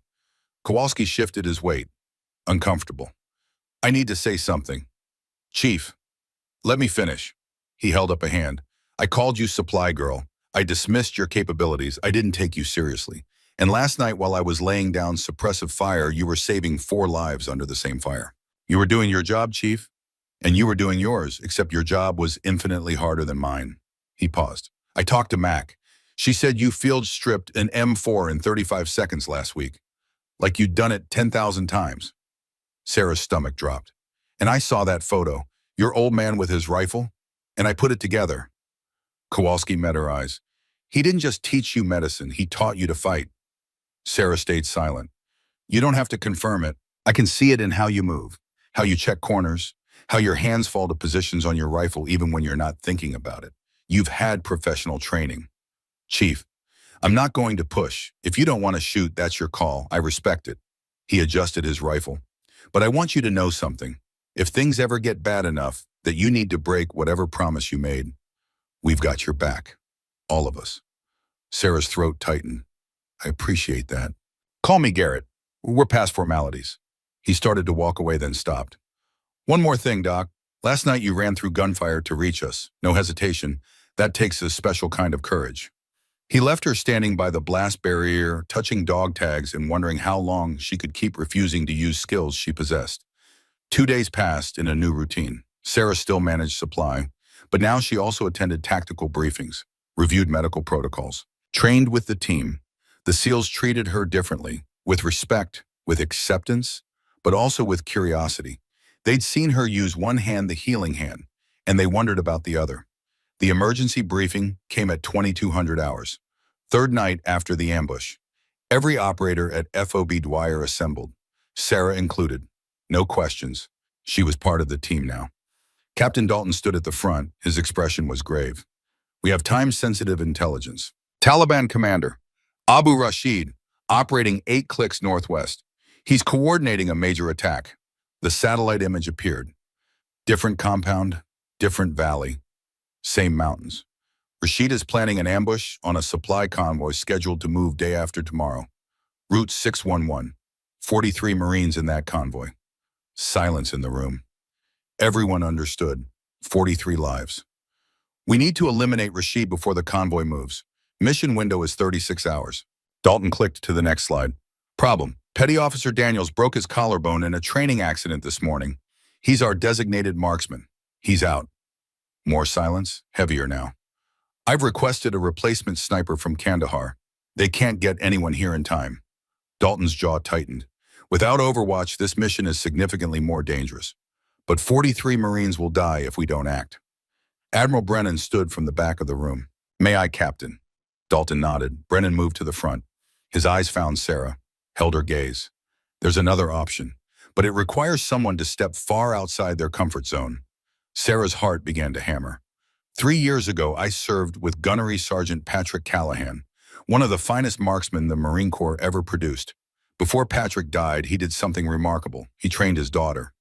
Kowalski shifted his weight, uncomfortable. I need to say something. Chief, let me finish. He held up a hand. I called you supply girl. I dismissed your capabilities. I didn't take you seriously. And last night while I was laying down suppressive fire, you were saving 4 lives under the same fire. You were doing your job, Chief, and you were doing yours, except your job was infinitely harder than mine. He paused. I talked to Mac. She said you field stripped an M4 in 35 seconds last week, like you'd done it 10,000 times. Sarah's stomach dropped. And I saw that photo, your old man with his rifle, and I put it together. Kowalski met her eyes. He didn't just teach you medicine, he taught you to fight. Sarah stayed silent. You don't have to confirm it. I can see it in how you move, how you check corners, how your hands fall to positions on your rifle even when you're not thinking about it. You've had professional training. Chief, I'm not going to push. If you don't want to shoot, that's your call. I respect it. He adjusted his rifle. But I want you to know something. If things ever get bad enough that you need to break whatever promise you made, we've got your back. All of us. Sarah's throat tightened. I appreciate that. Call me Garrett. We're past formalities. He started to walk away, then stopped. One more thing, Doc. Last night you ran through gunfire to reach us. No hesitation. That takes a special kind of courage. He left her standing by the blast barrier, touching dog tags and wondering how long she could keep refusing to use skills she possessed. 2 days passed in a new routine. Sarah still managed supply, but now she also attended tactical briefings, reviewed medical protocols, trained with the team. The SEALs treated her differently, with respect, with acceptance, but also with curiosity. They'd seen her use one hand, the healing hand, and they wondered about the other. The emergency briefing came at 2200 hours, third night after the ambush. Every operator at FOB Dwyer assembled, Sarah included. No questions. She was part of the team now. Captain Dalton stood at the front. His expression was grave. We have time-sensitive intelligence. Taliban commander, Abu Rashid, operating 8 clicks northwest. He's coordinating a major attack. The satellite image appeared. Different compound, different valley, same mountains. Rashid is planning an ambush on a supply convoy scheduled to move day after tomorrow. Route 611. 43 Marines in that convoy. Silence in the room. Everyone understood. 43 lives. We need to eliminate Rashid before the convoy moves. Mission window is 36 hours. Dalton clicked to the next slide. Problem. Petty Officer Daniels broke his collarbone in a training accident this morning. He's our designated marksman. He's out. More silence, heavier now. I've requested a replacement sniper from Kandahar. They can't get anyone here in time. Dalton's jaw tightened. Without Overwatch, this mission is significantly more dangerous. But 43 Marines will die if we don't act. Admiral Brennan stood from the back of the room. May I, Captain? Dalton nodded. Brennan moved to the front. His eyes found Sarah, held her gaze. There's another option, but it requires someone to step far outside their comfort zone. Sarah's heart began to hammer. 3 years ago, I served with Gunnery Sergeant Patrick Callahan, one of the finest marksmen the Marine Corps ever produced. Before Patrick died, he did something remarkable. He trained his daughter.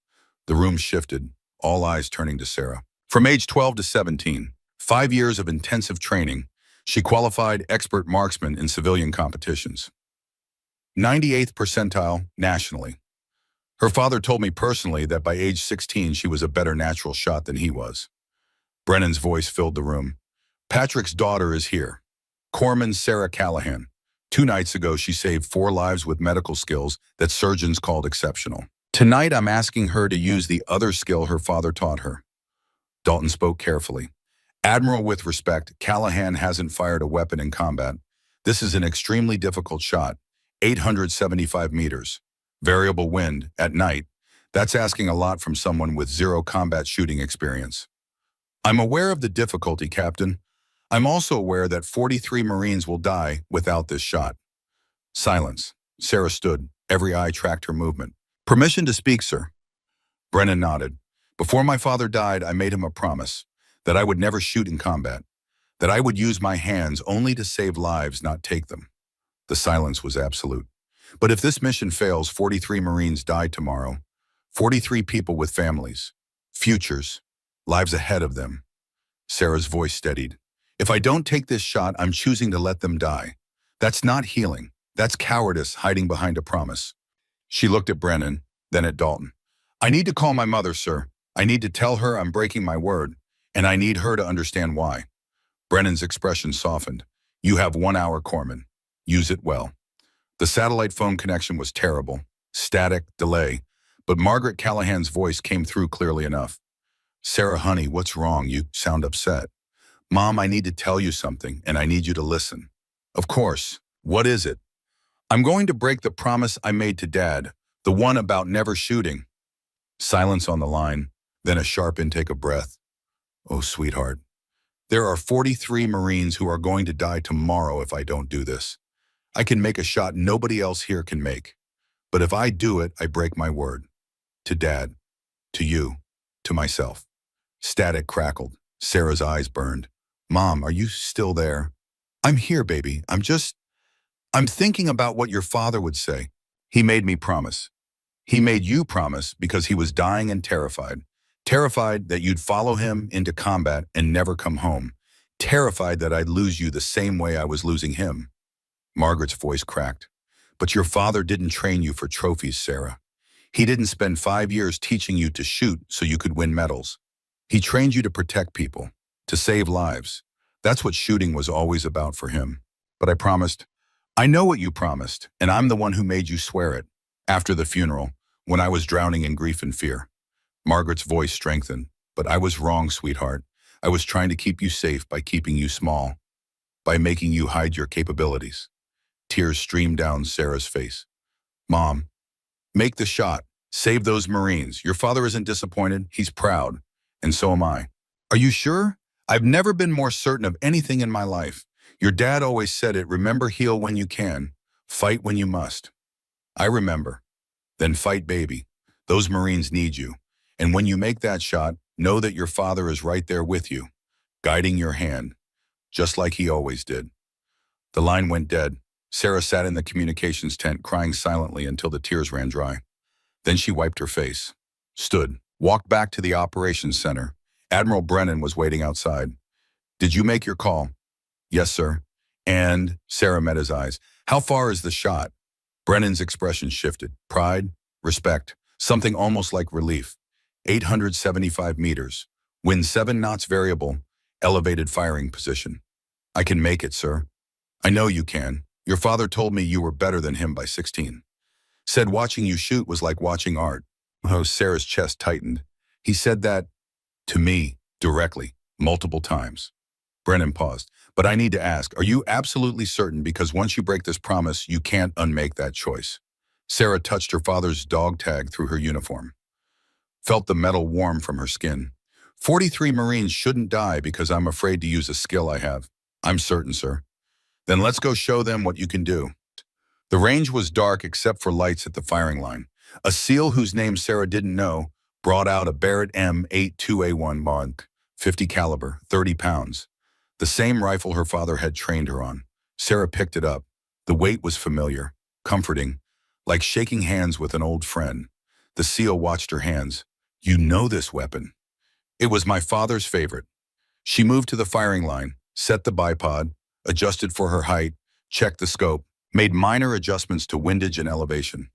The room shifted, all eyes turning to Sarah. From age 12 to 17, 5 years of intensive training, she qualified expert marksman in civilian competitions. 98th percentile nationally. Her father told me personally that by age 16 she was a better natural shot than he was. Brennan's voice filled the room. Patrick's daughter is here. Corpsman Sarah Callahan. 2 nights ago she saved 4 lives with medical skills that surgeons called exceptional. Tonight I'm asking her to use the other skill her father taught her. Dalton spoke carefully. Admiral, with respect, Callahan hasn't fired a weapon in combat. This is an extremely difficult shot. 875 meters. Variable wind, at night. That's asking a lot from someone with 0 combat shooting experience. I'm aware of the difficulty, Captain. I'm also aware that 43 Marines will die without this shot. Silence. Sarah stood. Every eye tracked her movement. Permission to speak, sir. Brennan nodded. Before my father died, I made him a promise that I would never shoot in combat, that I would use my hands only to save lives, not take them. The silence was absolute. But if this mission fails, 43 Marines die tomorrow. 43 people with families, futures, lives ahead of them. Sarah's voice steadied. If I don't take this shot, I'm choosing to let them die. That's not healing. That's cowardice hiding behind a promise. She looked at Brennan, then at Dalton. I need to call my mother, sir. I need to tell her I'm breaking my word, and I need her to understand why. Brennan's expression softened. You have 1 hour, Corpsman. Use it well. The satellite phone connection was terrible. Static, delay. But Margaret Callahan's voice came through clearly enough. Sarah, honey, what's wrong? You sound upset. Mom, I need to tell you something, and I need you to listen. Of course. What is it? I'm going to break the promise I made to Dad, the one about never shooting. Silence on the line, then a sharp intake of breath. Oh, sweetheart. There are 43 Marines who are going to die tomorrow if I don't do this. I can make a shot nobody else here can make. But if I do it, I break my word. To Dad, to you, to myself. Static crackled. Sarah's eyes burned. Mom, are you still there? I'm here, baby. I'm thinking about what your father would say. He made me promise. He made you promise because he was dying and terrified. Terrified that you'd follow him into combat and never come home. Terrified that I'd lose you the same way I was losing him. Margaret's voice cracked. But your father didn't train you for trophies, Sarah. He didn't spend 5 years teaching you to shoot so you could win medals. He trained you to protect people, to save lives. That's what shooting was always about for him. But I promised. I know what you promised, and I'm the one who made you swear it. After the funeral, when I was drowning in grief and fear. Margaret's voice strengthened. But I was wrong, sweetheart. I was trying to keep you safe by keeping you small, by making you hide your capabilities. Tears streamed down Sarah's face. Mom, make the shot. Save those Marines. Your father isn't disappointed. He's proud. And so am I. Are you sure? I've never been more certain of anything in my life. Your dad always said it, remember, heal when you can. Fight when you must. I remember. Then fight, baby. Those Marines need you. And when you make that shot, know that your father is right there with you, guiding your hand, just like he always did. The line went dead. Sarah sat in the communications tent, crying silently until the tears ran dry. Then she wiped her face, stood, walked back to the operations center. Admiral Brennan was waiting outside. Did you make your call? Yes, sir. And Sarah met his eyes. How far is the shot? Brennan's expression shifted. Pride, respect, something almost like relief. 875 meters. Wind 7 knots variable. Elevated firing position. I can make it, sir. I know you can. Your father told me you were better than him by 16. Said watching you shoot was like watching art. Oh, Sarah's chest tightened. He said that to me, directly, multiple times. Brennan paused. But I need to ask, are you absolutely certain? Because once you break this promise, you can't unmake that choice. Sarah touched her father's dog tag through her uniform. Felt the metal warm from her skin. 43 Marines shouldn't die because I'm afraid to use a skill I have. I'm certain, sir. Then let's go show them what you can do. The range was dark except for lights at the firing line. A SEAL whose name Sarah didn't know brought out a Barrett M82A1 Monk, 50 caliber, 30 pounds. The same rifle her father had trained her on. Sarah picked it up. The weight was familiar, comforting, like shaking hands with an old friend. The SEAL watched her hands. You know this weapon. It was my father's favorite. She moved to the firing line, set the bipod, adjusted for her height, checked the scope, made minor adjustments to windage and elevation.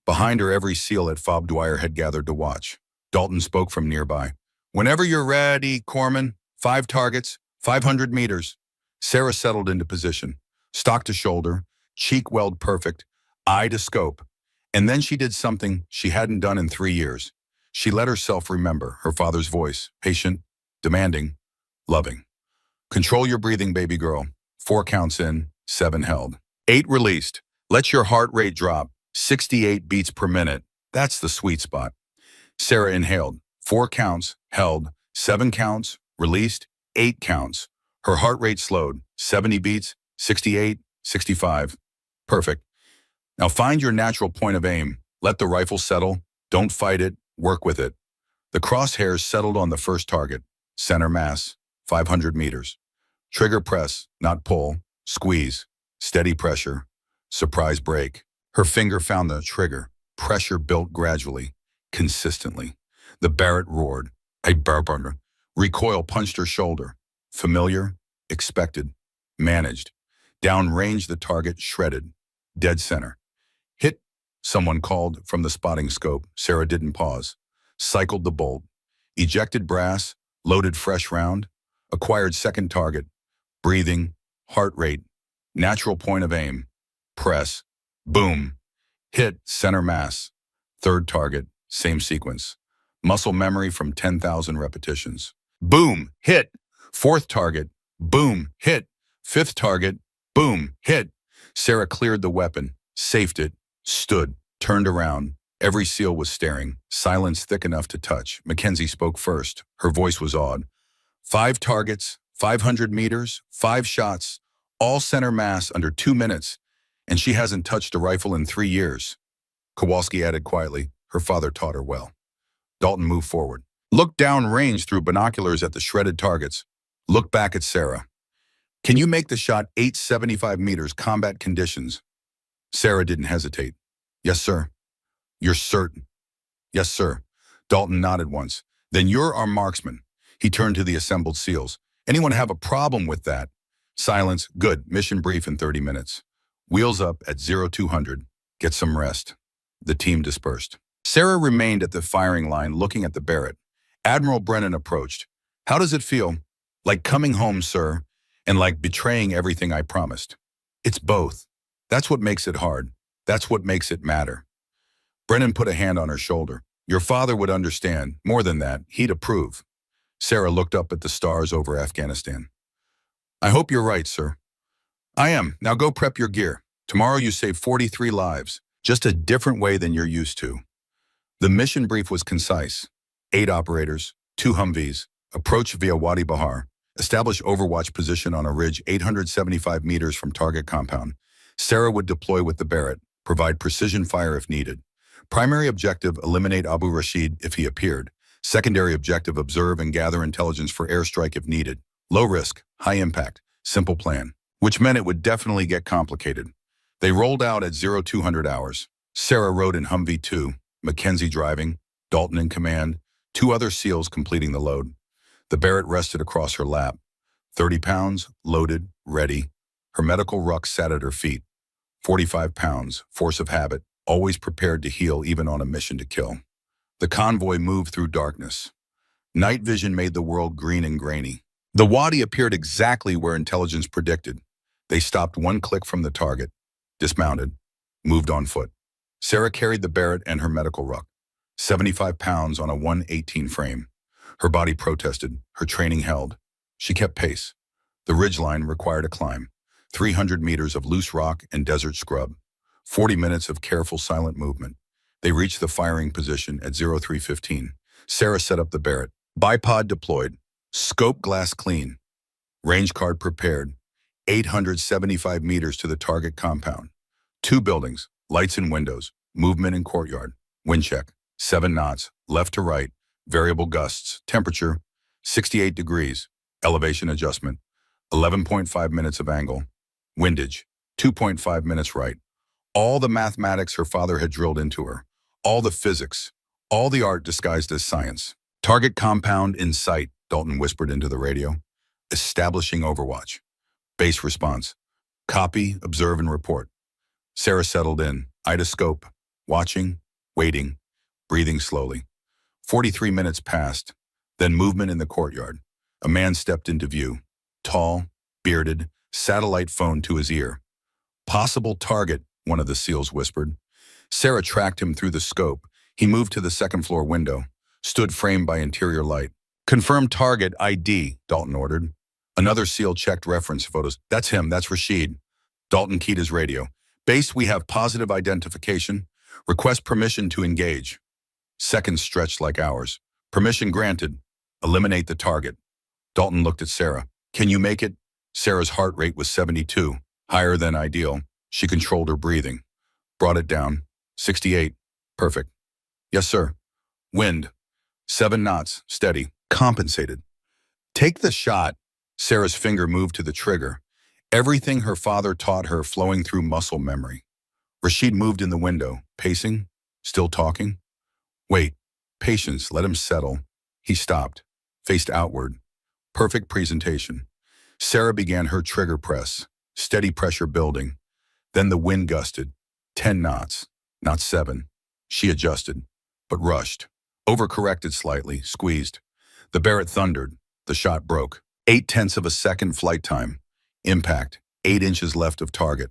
Behind her, every SEAL at Fob Dwyer had gathered to watch. Dalton spoke from nearby. Whenever you're ready, Corpsman, 5 targets, 500 meters. Sarah settled into position, stock to shoulder, cheek weld perfect, eye to scope. And then she did something she hadn't done in 3 years. She let herself remember her father's voice, patient, demanding, loving. Control your breathing, baby girl. 4 counts in, 7 held. 8 released. Let your heart rate drop. 68 beats per minute. That's the sweet spot. Sarah inhaled. 4 counts, held. 7 counts, released. 8 counts. Her heart rate slowed. 70 beats, 68, 65. Perfect. Now find your natural point of aim. Let the rifle settle. Don't fight it. Work with it. The crosshairs settled on the first target. Center mass, 500 meters. Trigger press, not pull. Squeeze. Steady pressure. Surprise break. Her finger found the trigger. Pressure built gradually, consistently. The Barrett roared. A barber. Recoil punched her shoulder. Familiar, expected, managed. Downrange, the target shredded. Dead center. Hit, someone called from the spotting scope. Sarah didn't pause. Cycled the bolt. Ejected brass, loaded fresh round. Acquired second target. Breathing, heart rate, natural point of aim. Press, boom. Hit, center mass. Third target, same sequence. Muscle memory from 10,000 repetitions. Boom, hit. Fourth target, boom, hit. Fifth target, boom, hit. Sarah cleared the weapon, safed it, stood, turned around. Every SEAL was staring, silence thick enough to touch. Mackenzie spoke first. Her voice was awed. 5 targets, 500 meters, 5 shots, all center mass under 2 minutes, and she hasn't touched a rifle in 3 years. Kowalski added quietly, her father taught her well. Dalton moved forward. Look down range through binoculars at the shredded targets. Look back at Sarah. Can you make the shot 875 meters combat conditions? Sarah didn't hesitate. Yes, sir. You're certain? Yes, sir. Dalton nodded once. Then you're our marksman. He turned to the assembled SEALs. Anyone have a problem with that? Silence. Good. Mission brief in 30 minutes. Wheels up at 0200. Get some rest. The team dispersed. Sarah remained at the firing line looking at the Barrett. Admiral Brennan approached. How does it feel? Like coming home, sir, and like betraying everything I promised. It's both. That's what makes it hard. That's what makes it matter. Brennan put a hand on her shoulder. Your father would understand. More than that, he'd approve. Sarah looked up at the stars over Afghanistan. I hope you're right, sir. I am. Now go prep your gear. Tomorrow you save 43 lives, just a different way than you're used to. The mission brief was concise. 8 operators, 2 Humvees, approach via Wadi Bahar, establish overwatch position on a ridge 875 meters from target compound. Sarah would deploy with the Barrett, provide precision fire if needed. Primary objective, eliminate Abu Rashid if he appeared. Secondary objective, observe and gather intelligence for airstrike if needed. Low risk, high impact, simple plan, which meant it would definitely get complicated. They rolled out at 0200 hours. Sarah rode in Humvee 2, Mackenzie driving, Dalton in command, 2 other SEALs completing the load. The Barrett rested across her lap. 30 pounds, loaded, ready. Her medical ruck sat at her feet. 45 pounds, force of habit, always prepared to heal even on a mission to kill. The convoy moved through darkness. Night vision made the world green and grainy. The Wadi appeared exactly where intelligence predicted. They stopped 1 click from the target, dismounted, moved on foot. Sarah carried the Barrett and her medical ruck, 75 pounds on a 118 frame. Her body protested, her training held. She kept pace. The ridgeline required a climb, 300 meters of loose rock and desert scrub, 40 minutes of careful silent movement. They reached the firing position at 0315. Sarah set up the Barrett. Bipod deployed. Scope glass clean. Range card prepared. 875 meters to the target compound. 2 buildings, lights and windows, movement in courtyard. Wind check. 7 knots, left to right. Variable gusts. Temperature, 68 degrees. Elevation adjustment. 11.5 minutes of angle. Windage, 2.5 minutes right. All the mathematics her father had drilled into her. All the physics. All the art disguised as science. Target compound in sight, Dalton whispered into the radio. Establishing overwatch. Base response. Copy, observe, and report. Sarah settled in, idoscope, watching, waiting, breathing slowly. 43 minutes passed, then movement in the courtyard. A man stepped into view. Tall, bearded, satellite phone to his ear. Possible target, one of the SEALs whispered. Sarah tracked him through the scope. He moved to the second-floor window, stood framed by interior light. Confirm target ID, Dalton ordered. Another SEAL checked reference photos. That's him, that's Rashid. Dalton keyed his radio. Base, we have positive identification. Request permission to engage. Seconds stretched like hours. Permission granted. Eliminate the target. Dalton looked at Sarah. Can you make it? Sarah's heart rate was 72, higher than ideal. She controlled her breathing. Brought it down. 68. Perfect. Yes, sir. Wind. 7 knots. Steady. Compensated. Take the shot. Sarah's finger moved to the trigger. Everything her father taught her flowing through muscle memory. Rashid moved in the window, pacing, still talking. Wait. Patience. Let him settle. He stopped, faced outward. Perfect presentation. Sarah began her trigger press, steady pressure building. Then the wind gusted. 10 knots, not 7. She adjusted, but rushed. Overcorrected slightly, squeezed. The Barrett thundered. The shot broke. 0.8 of a second flight time. Impact. 8 inches left of target.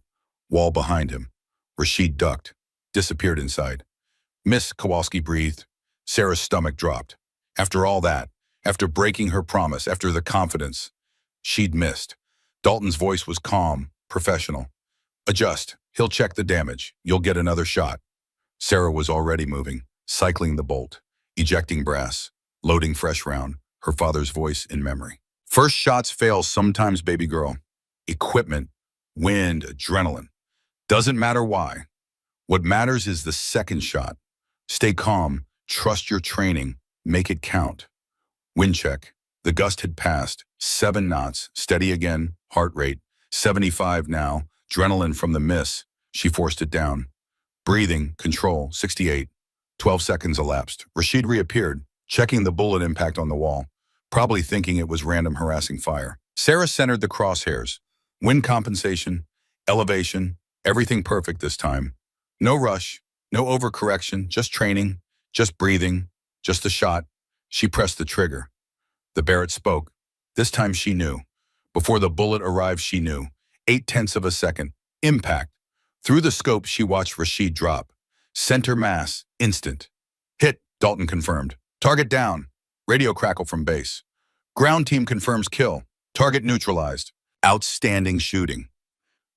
Wall behind him. Rashid ducked. Disappeared inside. Miss, Kowalski breathed. Sarah's stomach dropped. After all that, after breaking her promise, after the confidence, she'd missed. Dalton's voice was calm, professional. Adjust. He'll check the damage. You'll get another shot. Sarah was already moving, cycling the bolt, ejecting brass, loading fresh round, her father's voice in memory. First shots fail sometimes, baby girl. Equipment, wind, adrenaline. Doesn't matter why. What matters is the second shot. Stay calm, trust your training, make it count. Wind check. The gust had passed. 7 knots. Steady again. Heart rate. 75 now. Adrenaline from the miss. She forced it down. Breathing. Control. 68. 12 seconds elapsed. Rashid reappeared, checking the bullet impact on the wall, probably thinking it was random harassing fire. Sarah centered the crosshairs. Wind compensation. Elevation. Everything perfect this time. No rush. No overcorrection. Just training. Just breathing. Just a shot. She pressed the trigger. The Barrett spoke. This time she knew. Before the bullet arrived, she knew. 0.8 of a second. Impact. Through the scope, she watched Rashid drop. Center mass. Instant. Hit, Dalton confirmed. Target down. Radio crackle from base. Ground team confirms kill. Target neutralized. Outstanding shooting.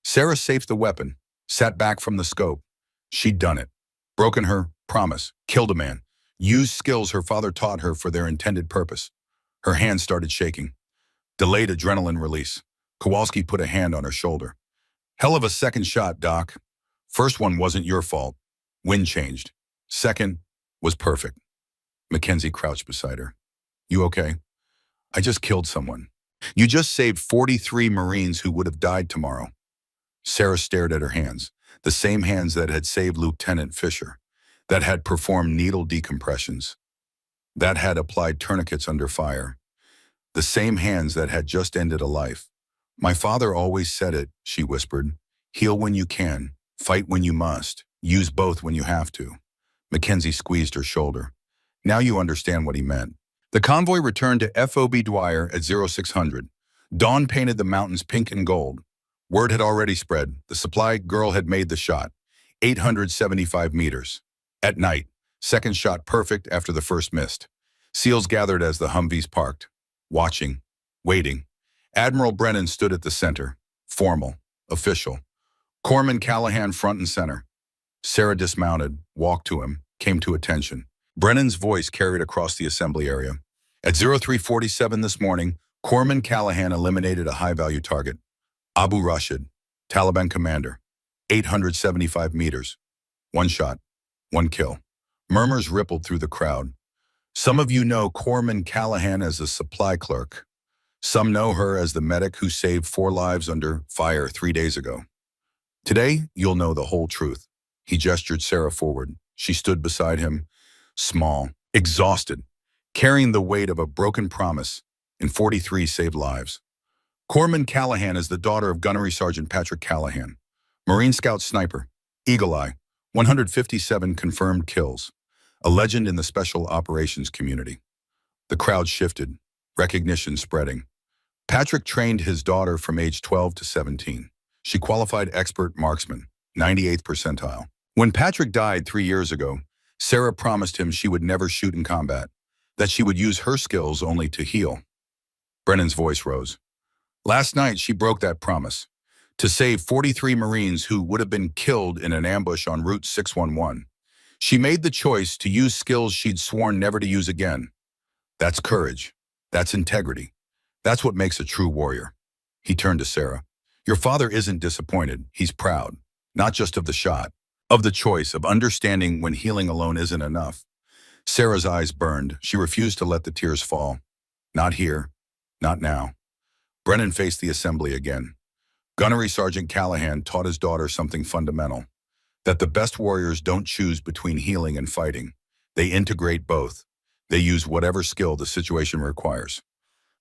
Sarah safed the weapon. Sat back from the scope. She'd done it. Broken her promise. Killed a man. Used skills her father taught her for their intended purpose. Her hands started shaking. Delayed adrenaline release. Kowalski put a hand on her shoulder. Hell of a second shot, Doc. First one wasn't your fault. Wind changed. Second was perfect. Mackenzie crouched beside her. You okay? I just killed someone. You just saved 43 Marines who would have died tomorrow. Sarah stared at her hands, the same hands that had saved Lieutenant Fisher, that had performed needle decompressions, that had applied tourniquets under fire, the same hands that had just ended a life. My father always said it, she whispered. Heal when you can, fight when you must, use both when you have to. Mackenzie squeezed her shoulder. Now you understand what he meant. The convoy returned to FOB Dwyer at 0600. Dawn painted the mountains pink and gold. Word had already spread. The supply girl had made the shot. 875 meters. At night, second shot perfect after the first missed. SEALs gathered as the Humvees parked. Watching, waiting. Admiral Brennan stood at the center. Formal, official. Corpsman Callahan front and center. Sarah dismounted, walked to him, came to attention. Brennan's voice carried across the assembly area. At 0347 this morning, Corpsman Callahan eliminated a high-value target. Abu Rashid, Taliban commander. 875 meters. One shot, one kill. Murmurs rippled through the crowd. Some of you know Corpsman Callahan as a supply clerk. Some know her as the medic who saved 4 lives under fire 3 days ago. Today, you'll know the whole truth. He gestured Sarah forward. She stood beside him, small, exhausted, carrying the weight of a broken promise, and 43 saved lives. Corpsman Callahan is the daughter of Gunnery Sergeant Patrick Callahan, Marine Scout sniper, Eagle Eye, 157 confirmed kills, a legend in the special operations community. The crowd shifted, recognition spreading. Patrick trained his daughter from age 12 to 17. She qualified expert marksman, 98th percentile. When Patrick died 3 years ago, Sarah promised him she would never shoot in combat, that she would use her skills only to heal. Brennan's voice rose. Last night, she broke that promise, to save 43 Marines who would have been killed in an ambush on Route 611. She made the choice to use skills she'd sworn never to use again. That's courage. That's integrity. That's what makes a true warrior. He turned to Sarah. Your father isn't disappointed. He's proud, not just of the shot, of the choice, of understanding when healing alone isn't enough. Sarah's eyes burned. She refused to let the tears fall. Not here. Not now. Brennan faced the assembly again. Gunnery Sergeant Callahan taught his daughter something fundamental, that the best warriors don't choose between healing and fighting. They integrate both. They use whatever skill the situation requires.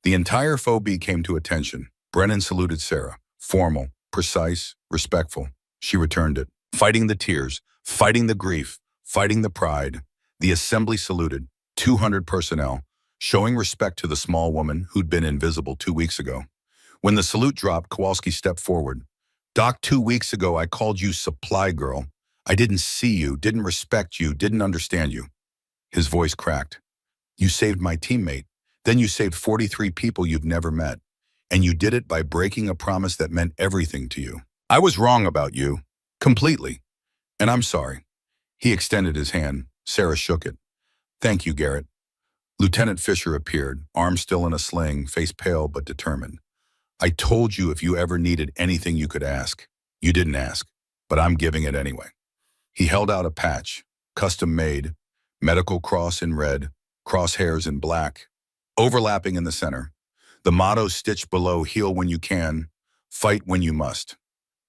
The entire FOB came to attention. Brennan saluted Sarah. Formal, precise, respectful. She returned it. Fighting the tears, fighting the grief, fighting the pride. The assembly saluted. 200 personnel, showing respect to the small woman who'd been invisible 2 weeks ago. When the salute dropped, Kowalski stepped forward. Doc, 2 weeks ago, I called you supply girl. I didn't see you, didn't respect you, didn't understand you. His voice cracked. You saved my teammate. Then you saved 43 people you've never met. And you did it by breaking a promise that meant everything to you. I was wrong about you. Completely. And I'm sorry. He extended his hand. Sarah shook it. Thank you, Garrett. Lieutenant Fisher appeared, arm still in a sling, face pale but determined. I told you if you ever needed anything you could ask. You didn't ask, but I'm giving it anyway. He held out a patch, custom made, medical cross in red, crosshairs in black, overlapping in the center. The motto stitched below, heal when you can, fight when you must.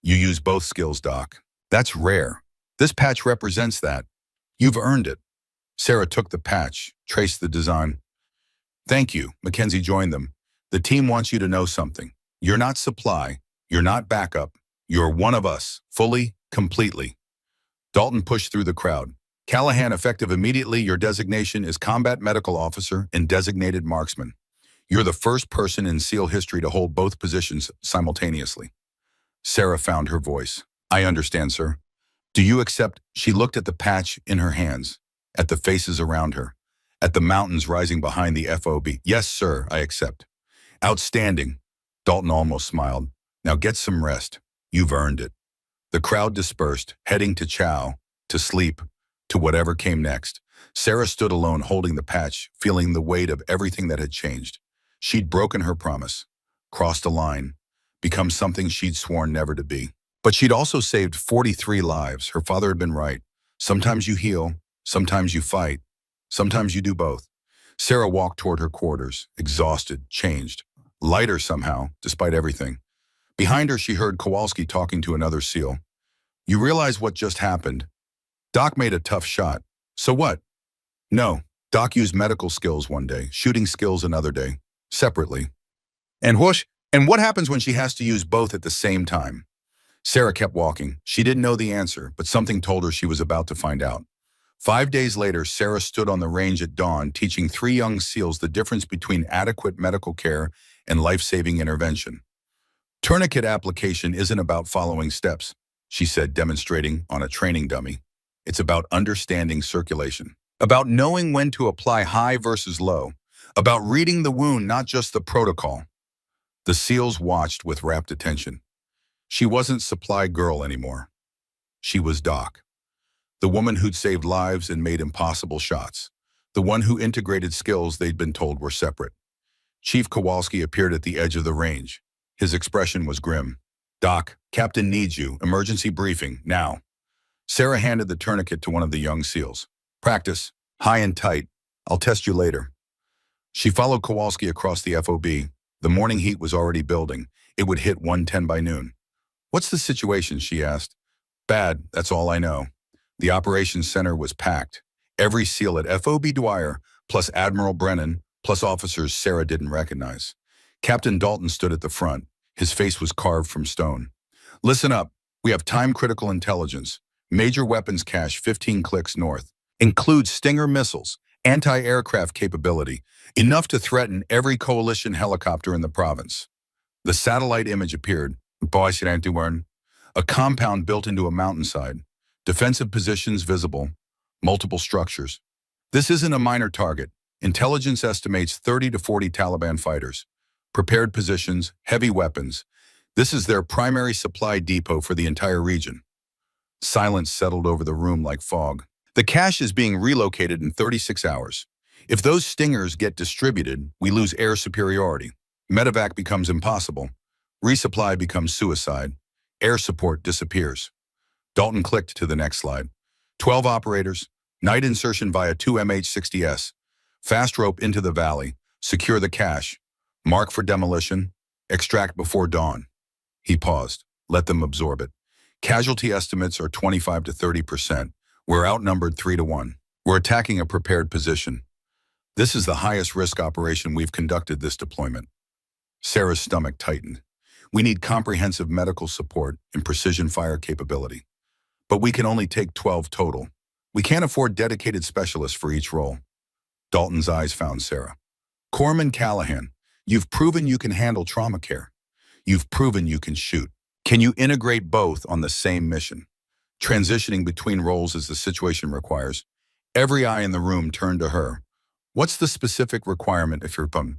You use both skills, Doc. That's rare. This patch represents that. You've earned it. Sarah took the patch, traced the design. Thank you, Mackenzie joined them. The team wants you to know something. You're not supply. You're not backup. You're one of us, fully, completely. Dalton pushed through the crowd. Callahan, effective immediately, your designation is Combat Medical Officer and Designated Marksman. You're the first person in SEAL history to hold both positions simultaneously. Sarah found her voice. I understand, sir. Do you accept? She looked at the patch in her hands, at the faces around her, at the mountains rising behind the FOB. Yes, sir, I accept. Outstanding. Dalton almost smiled. Now get some rest. You've earned it. The crowd dispersed, heading to chow, to sleep, to whatever came next. Sarah stood alone holding the patch, feeling the weight of everything that had changed. She'd broken her promise, crossed a line, become something she'd sworn never to be. But she'd also saved 43 lives. Her father had been right. Sometimes you heal, sometimes you fight, sometimes you do both. Sarah walked toward her quarters, exhausted, changed, lighter somehow, despite everything. Behind her, she heard Kowalski talking to another SEAL. You realize what just happened? Doc made a tough shot. So what? No, Doc used medical skills one day, shooting skills another day, separately. And whoosh, and what happens when she has to use both at the same time? Sarah kept walking. She didn't know the answer, but something told her she was about to find out. 5 days later, Sarah stood on the range at dawn, teaching 3 young SEALs the difference between adequate medical care and life-saving intervention. Tourniquet application isn't about following steps, she said, demonstrating on a training dummy. It's about understanding circulation, about knowing when to apply high versus low, about reading the wound, not just the protocol. The SEALs watched with rapt attention. She wasn't supply girl anymore. She was Doc, the woman who'd saved lives and made impossible shots, the one who integrated skills they'd been told were separate. Chief Kowalski appeared at the edge of the range. His expression was grim. Doc, Captain needs you. Emergency briefing, now. Sarah handed the tourniquet to one of the young SEALs. Practice, high and tight. I'll test you later. She followed Kowalski across the FOB. The morning heat was already building. It would hit 110 by noon. What's the situation, she asked. Bad, that's all I know. The operations center was packed. Every SEAL at FOB Dwyer, plus Admiral Brennan, plus officers Sarah didn't recognize. Captain Dalton stood at the front. His face was carved from stone. Listen up. We have time-critical intelligence. Major weapons cache 15 clicks north. Includes Stinger missiles, anti-aircraft capability, enough to threaten every coalition helicopter in the province. The satellite image appeared. A compound built into a mountainside. Defensive positions visible. Multiple structures. This isn't a minor target. Intelligence estimates 30 to 40 Taliban fighters. Prepared positions, heavy weapons. This is their primary supply depot for the entire region. Silence settled over the room like fog. The cache is being relocated in 36 hours. If those stingers get distributed, we lose air superiority. Medevac becomes impossible. Resupply becomes suicide. Air support disappears. Dalton clicked to the next slide. 12 operators. Night insertion via 2 MH-60S. Fast rope into the valley. Secure the cache. Mark for demolition. Extract before dawn. He paused. Let them absorb it. Casualty estimates are 25 to 30%. We're outnumbered 3 to 1. We're attacking a prepared position. This is the highest risk operation we've conducted this deployment. Sarah's stomach tightened. We need comprehensive medical support and precision fire capability. But we can only take 12 total. We can't afford dedicated specialists for each role. Dalton's eyes found Sarah. Corpsman Callahan, you've proven you can handle trauma care. You've proven you can shoot. Can you integrate both on the same mission? Transitioning between roles as the situation requires. Every eye in the room turned to her. What's the specific requirement if you're bum?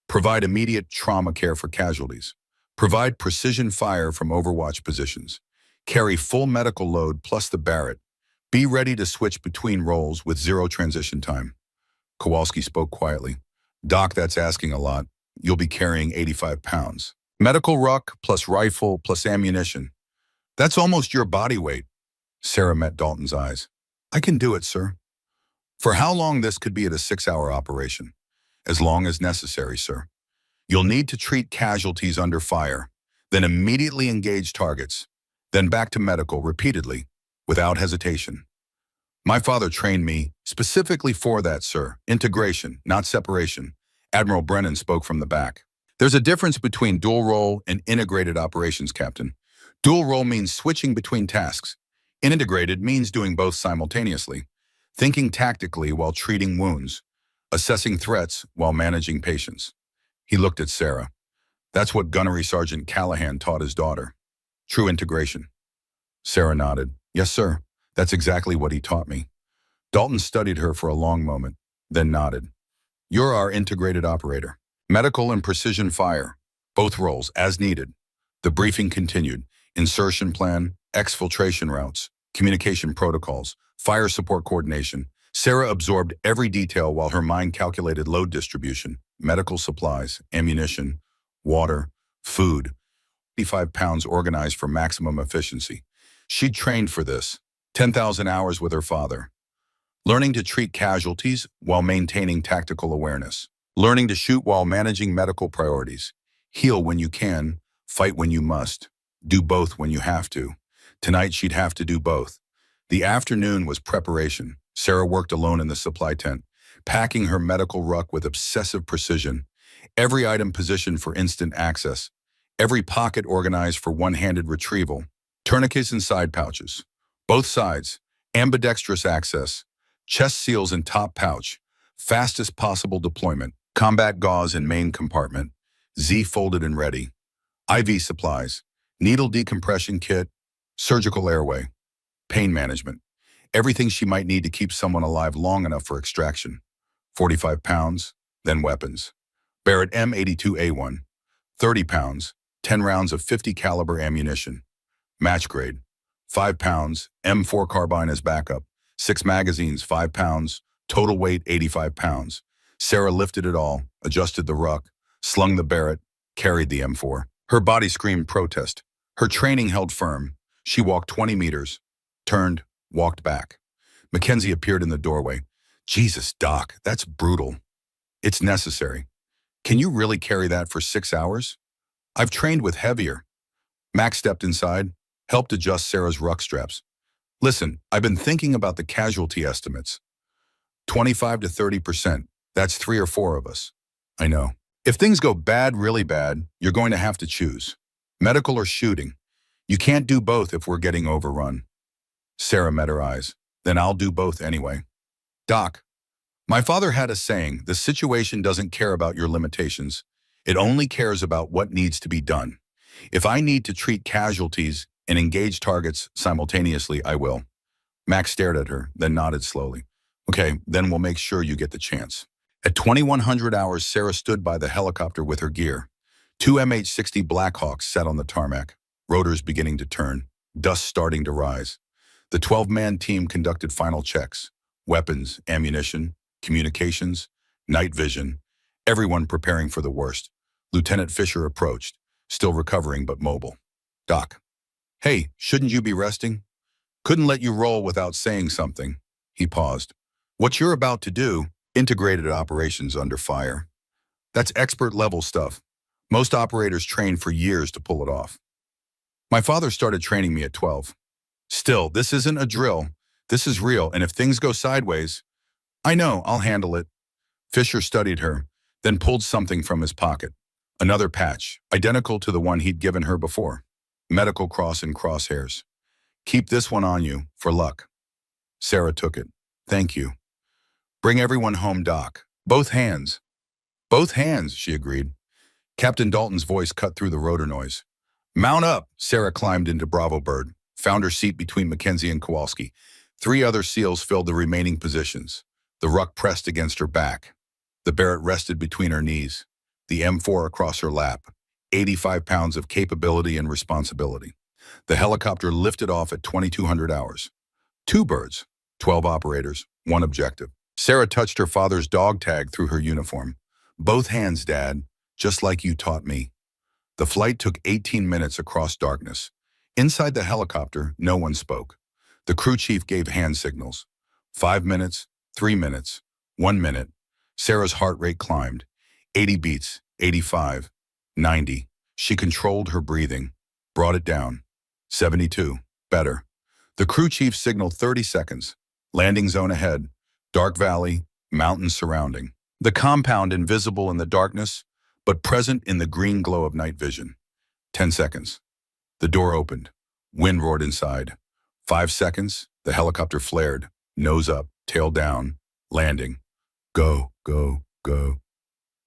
Provide immediate trauma care for casualties. Provide precision fire from overwatch positions. Carry full medical load plus the Barrett. Be ready to switch between roles with zero transition time. Kowalski spoke quietly. Doc, that's asking a lot. You'll be carrying 85 pounds. Medical ruck plus rifle plus ammunition. That's almost your body weight. Sarah met Dalton's eyes. I can do it, sir. For how long this could be at a 6-hour operation? As long as necessary, sir. You'll need to treat casualties under fire, then immediately engage targets, then back to medical repeatedly, without hesitation. My father trained me specifically for that, sir. Integration, not separation. Admiral Brennan spoke from the back. There's a difference between dual role and integrated operations, Captain. Dual role means switching between tasks. Integrated means doing both simultaneously, thinking tactically while treating wounds, assessing threats while managing patients. He looked at Sarah. That's what Gunnery Sergeant Callahan taught his daughter. True integration. Sarah nodded. Yes, sir. That's exactly what he taught me. Dalton studied her for a long moment, then nodded. You're our integrated operator. Medical and precision fire. Both roles, as needed. The briefing continued. Insertion plan, exfiltration routes, communication protocols, fire support coordination. Sarah absorbed every detail while her mind calculated load distribution, medical supplies, ammunition, water, food. 55 pounds organized for maximum efficiency. She'd trained for this. 10,000 hours with her father. Learning to treat casualties while maintaining tactical awareness. Learning to shoot while managing medical priorities. Heal when you can, fight when you must. Do both when you have to. Tonight she'd have to do both. The afternoon was preparation. Sarah worked alone in the supply tent, packing her medical ruck with obsessive precision. Every item positioned for instant access. Every pocket organized for one-handed retrieval. Tourniquets and side pouches. Both sides. Ambidextrous access. Chest seals in top pouch. Fastest possible deployment. Combat gauze in main compartment. Z folded and ready. IV supplies. Needle decompression kit. Surgical airway. Pain management. Everything she might need to keep someone alive long enough for extraction. 45 pounds, then weapons. Barrett M82A1. 30 pounds, 10 rounds of 50 caliber ammunition. Match grade. 5 pounds, M4 carbine as backup. 6 magazines, 5 pounds, total weight 85 pounds. Sarah lifted it all, adjusted the ruck, slung the Barrett, carried the M4. Her body screamed protest. Her training held firm. She walked 20 meters, turned, walked back. Mackenzie appeared in the doorway. Jesus, Doc, that's brutal. It's necessary. Can you really carry that for 6 hours? I've trained with heavier. Max stepped inside, helped adjust Sarah's ruck straps. Listen, I've been thinking about the casualty estimates. 25 to 30%. That's 3 or 4 of us. I know. If things go bad, really bad, you're going to have to choose. Medical or shooting. You can't do both if we're getting overrun. Sarah met her eyes. Then I'll do both anyway. Doc, my father had a saying, the situation doesn't care about your limitations. It only cares about what needs to be done. If I need to treat casualties and engage targets simultaneously, I will. Max stared at her, then nodded slowly. Okay, then we'll make sure you get the chance. At 2100 hours, Sarah stood by the helicopter with her gear. 2 MH-60 Blackhawks sat on the tarmac, rotors beginning to turn, dust starting to rise. The 12-man team conducted final checks. Weapons, ammunition, communications, night vision, everyone preparing for the worst. Lieutenant Fisher approached, still recovering but mobile. Doc. Hey, shouldn't you be resting? Couldn't let you roll without saying something. He paused. What you're about to do, integrated operations under fire. That's expert-level stuff. Most operators train for years to pull it off. My father started training me at 12. Still, this isn't a drill. This is real, and if things go sideways, I know, I'll handle it. Fisher studied her, then pulled something from his pocket. Another patch, identical to the one he'd given her before. Medical cross and crosshairs. Keep this one on you, for luck. Sarah took it. Thank you. Bring everyone home, Doc. Both hands. Both hands, she agreed. Captain Dalton's voice cut through the rotor noise. Mount up! Sarah climbed into Bravo Bird, found her seat between Mackenzie and Kowalski. 3 other SEALs filled the remaining positions. The ruck pressed against her back. The Barrett rested between her knees. The M4 across her lap. 85 pounds of capability and responsibility. The helicopter lifted off at 2200 hours. 2 birds, 12 operators, 1 objective. Sarah touched her father's dog tag through her uniform. Both hands, Dad, just like you taught me. The flight took 18 minutes across darkness. Inside the helicopter, no one spoke. The crew chief gave hand signals. 5 minutes, 3 minutes, 1 minute. Sarah's heart rate climbed. 80 beats, 85, 90. She controlled her breathing, brought it down. 72, better. The crew chief signaled 30 seconds. Landing zone ahead, dark valley, mountains surrounding. The compound invisible in the darkness, but present in the green glow of night vision. 10 seconds. The door opened. Wind roared inside. 5 seconds, the helicopter flared, nose up, tail down, landing. Go, go, go.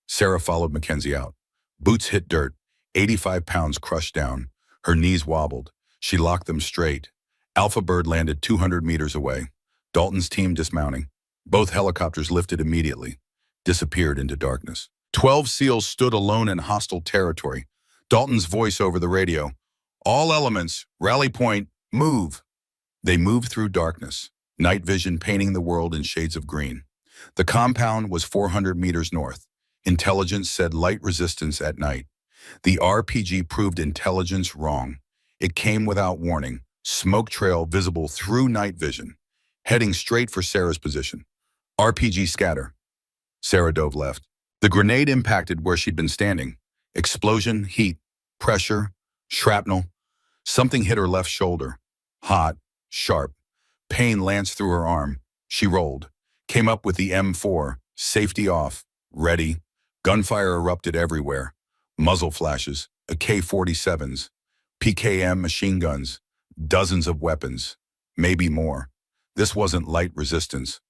Sarah followed Mackenzie out. Boots hit dirt, 85 pounds crushed down. Her knees wobbled. She locked them straight. Alpha Bird landed 200 meters away. Dalton's team dismounting. Both helicopters lifted immediately, disappeared into darkness. 12 SEALs stood alone in hostile territory. Dalton's voice over the radio. All elements, rally point, move. They moved through darkness, night vision painting the world in shades of green. The compound was 400 meters north. Intelligence said light resistance at night. The RPG proved intelligence wrong. It came without warning, smoke trail visible through night vision, heading straight for Sarah's position. RPG scatter. Sarah dove left. The grenade impacted where she'd been standing. Explosion, heat, pressure, shrapnel. Something hit her left shoulder. Hot, sharp. Pain lanced through her arm. She rolled. Came up with the M4, safety off, ready. Gunfire erupted everywhere. Muzzle flashes, AK-47s, PKM machine guns, dozens of weapons, maybe more. This wasn't light resistance.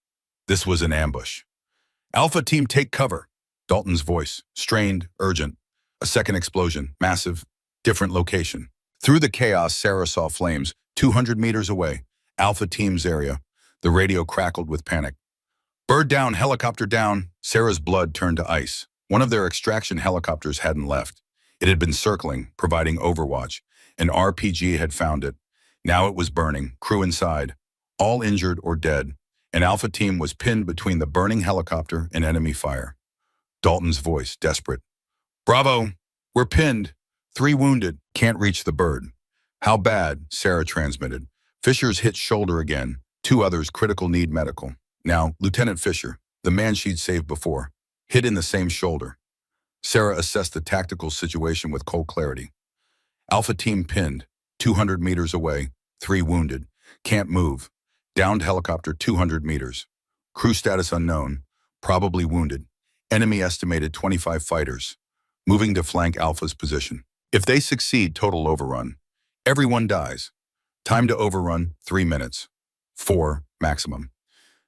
This was an ambush. Alpha team, take cover. Dalton's voice, strained, urgent. A second explosion, massive, different location. Through the chaos, Sarah saw flames, 200 meters away. Alpha team's area. The radio crackled with panic. Bird down, helicopter down. Sarah's blood turned to ice. One of their extraction helicopters hadn't left. It had been circling, providing overwatch. An RPG had found it. Now it was burning, crew inside, all injured or dead. An Alpha team was pinned between the burning helicopter and enemy fire. Dalton's voice, desperate. Bravo, we're pinned. 3 wounded, can't reach the bird. How bad, Sarah transmitted. Fisher's hit shoulder again. 2 others critical need medical. Now, Lieutenant Fisher, the man she'd saved before, hit in the same shoulder. Sarah assessed the tactical situation with cold clarity. Alpha team pinned, 200 meters away, 3 wounded, can't move. Downed helicopter 200 meters. Crew status unknown, probably wounded. Enemy estimated 25 fighters, moving to flank Alpha's position. If they succeed, total overrun. Everyone dies. Time to overrun, 3 minutes. 4, maximum.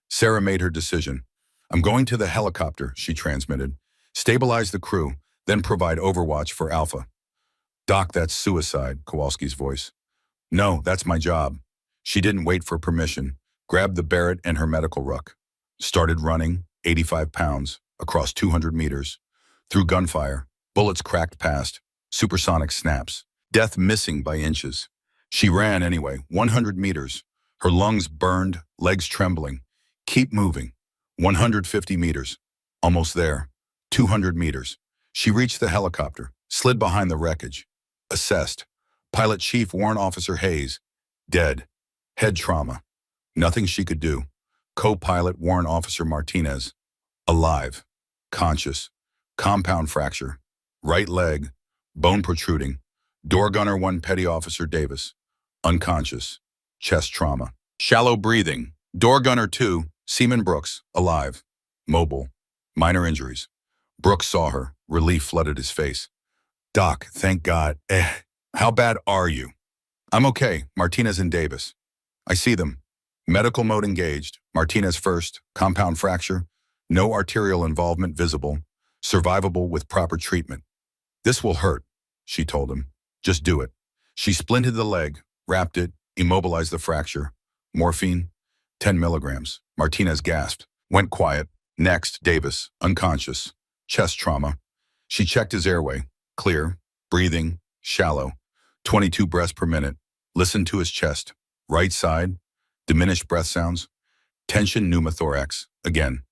Sarah made her decision. I'm going to the helicopter, she transmitted. Stabilize the crew, then provide overwatch for Alpha. Doc, that's suicide, Kowalski's voice. No, that's my job. She didn't wait for permission, grabbed the Barrett and her medical ruck. Started running, 85 pounds, across 200 meters. Through gunfire, bullets cracked past, supersonic snaps, death missing by inches. She ran anyway, 100 meters. Her lungs burned, legs trembling. Keep moving. 150 meters. Almost there. 200 meters. She reached the helicopter, slid behind the wreckage. Assessed. Pilot Chief Warrant Officer Hayes. Dead. Head trauma. Nothing she could do. Co-pilot Warrant Officer Martinez. Alive. Conscious. Compound fracture. Right leg. Bone protruding. Door gunner 1 Petty Officer Davis. Unconscious. Chest trauma. Shallow breathing. Door gunner 2, Seaman Brooks. Alive. Mobile. Minor injuries. Brooks saw her. Relief flooded his face. Doc, thank God. How bad are you? I'm okay. Martinez and Davis. I see them. Medical mode engaged. Martinez first. Compound fracture. No arterial involvement visible. Survivable with proper treatment. This will hurt, she told him. Just do it. She splinted the leg, wrapped it, immobilized the fracture. Morphine, 10 milligrams. Martinez gasped. Went quiet. Next, Davis, unconscious. Chest trauma. She checked his airway. Clear. Breathing. Shallow. 22 breaths per minute. Listened to his chest. Right side. Diminished breath sounds. Tension pneumothorax, again.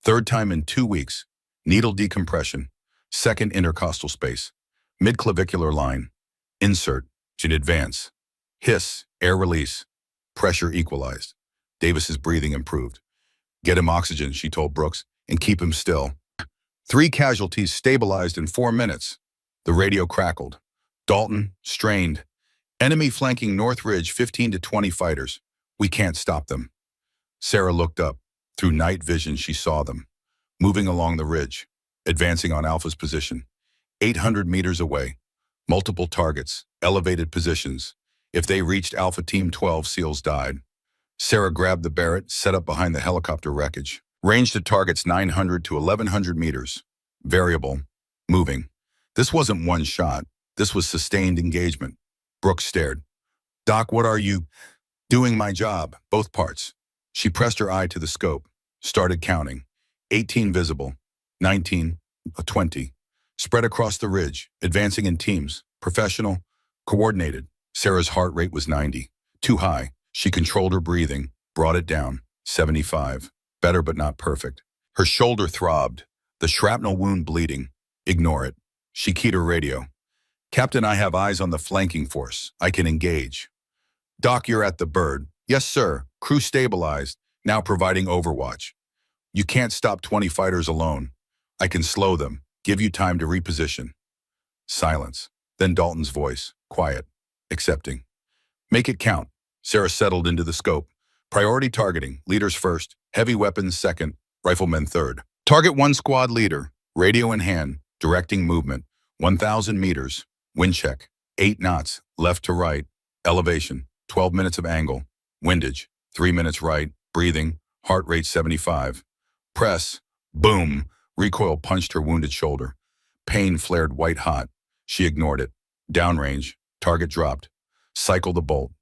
Third time in 2 weeks. Needle decompression. Second intercostal space. Midclavicular line. Insert. Should advance. Hiss. Air release. Pressure equalized. Davis's breathing improved. Get him oxygen, she told Brooks, and keep him still. 3 casualties stabilized in 4 minutes. The radio crackled. Dalton, strained. Enemy flanking North Ridge, 15 to 20 fighters. We can't stop them. Sarah looked up. Through night vision, she saw them. Moving along the ridge. Advancing on Alpha's position. 800 meters away. Multiple targets. Elevated positions. If they reached Alpha Team 12, SEALs died. Sarah grabbed the Barrett, set up behind the helicopter wreckage. Range to targets 900 to 1100 meters. Variable. Moving. This wasn't one shot. This was sustained engagement. Brooks stared. Doc, what are you? Doing my job, both parts. She pressed her eye to the scope. Started counting. 18 visible. 19. 20. Spread across the ridge, advancing in teams. Professional. Coordinated. Sarah's heart rate was 90. Too high. She controlled her breathing. Brought it down. 75. Better but not perfect. Her shoulder throbbed. The shrapnel wound bleeding. Ignore it. She keyed her radio. Captain, I have eyes on the flanking force. I can engage. Doc, you're at the bird. Yes, sir. Crew stabilized. Now providing overwatch. You can't stop 20 fighters alone. I can slow them. Give you time to reposition. Silence. Then Dalton's voice. Quiet. Accepting. Make it count. Sarah settled into the scope. Priority targeting. Leaders first. Heavy weapons second. Riflemen third. Target 1 squad leader. Radio in hand. Directing movement. 1,000 meters. Wind check. 8 knots. Left to right. Elevation. 12 minutes of angle. Windage. 3 minutes right. Breathing. Heart rate 75. Press. Boom. Recoil punched her wounded shoulder. Pain flared white hot. She ignored it. Downrange. Target dropped. Cycle the bolt.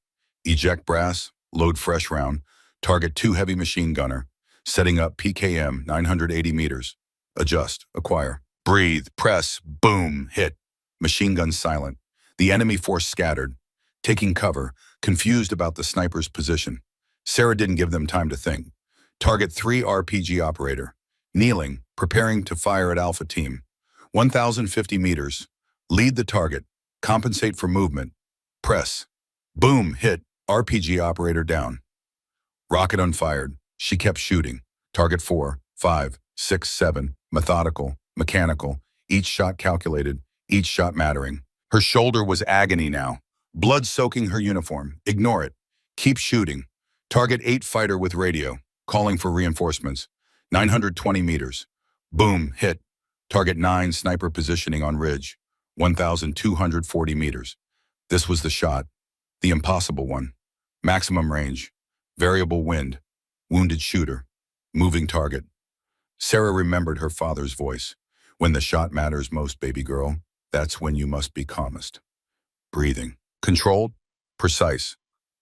Eject brass. Load fresh round. Target 2 heavy machine gunner. Setting up PKM 980 meters. Adjust. Acquire. Breathe. Press. Boom. Hit. Machine gun silent. The enemy force scattered. Taking cover. Confused about the sniper's position. Sarah didn't give them time to think. Target 3 RPG operator. Kneeling. Preparing to fire at Alpha Team. 1,050 meters. Lead the target. Compensate for movement. Press. Boom. Hit. RPG operator down. Rocket unfired. She kept shooting. Target 4, 5, 6, 7. Methodical. Mechanical. Each shot calculated. Each shot mattering. Her shoulder was agony now. Blood soaking her uniform. Ignore it. Keep shooting. Target 8 fighter with radio. Calling for reinforcements. 920 meters. Boom. Hit. Target 9 sniper positioning on ridge. 1,240 meters. This was the shot. The impossible one. Maximum range. Variable wind. Wounded shooter. Moving target. Sarah remembered her father's voice. When the shot matters most, baby girl, that's when you must be calmest. Breathing. Controlled. Precise.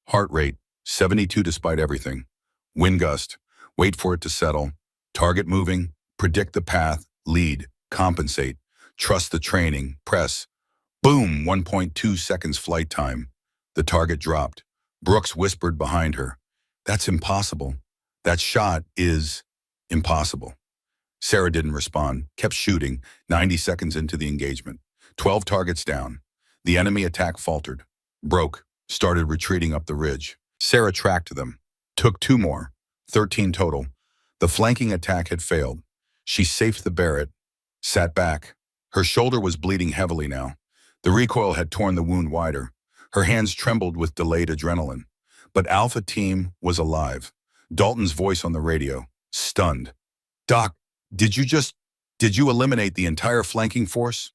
Heart rate. 72 despite everything. Wind gust. Wait for it to settle. Target moving. Predict the path. Lead. Compensate. Trust the training. Press. Boom. 1.2 seconds flight time. The target dropped. Brooks whispered behind her. That's impossible. That shot is impossible. Sarah didn't respond, kept shooting, 90 seconds into the engagement. 12 targets down. The enemy attack faltered, broke, started retreating up the ridge. Sarah tracked them, took 2 more, 13 total. The flanking attack had failed. She safed the Barrett, sat back. Her shoulder was bleeding heavily now. The recoil had torn the wound wider. Her hands trembled with delayed adrenaline. But Alpha Team was alive. Dalton's voice on the radio, stunned. Doc, did you eliminate the entire flanking force?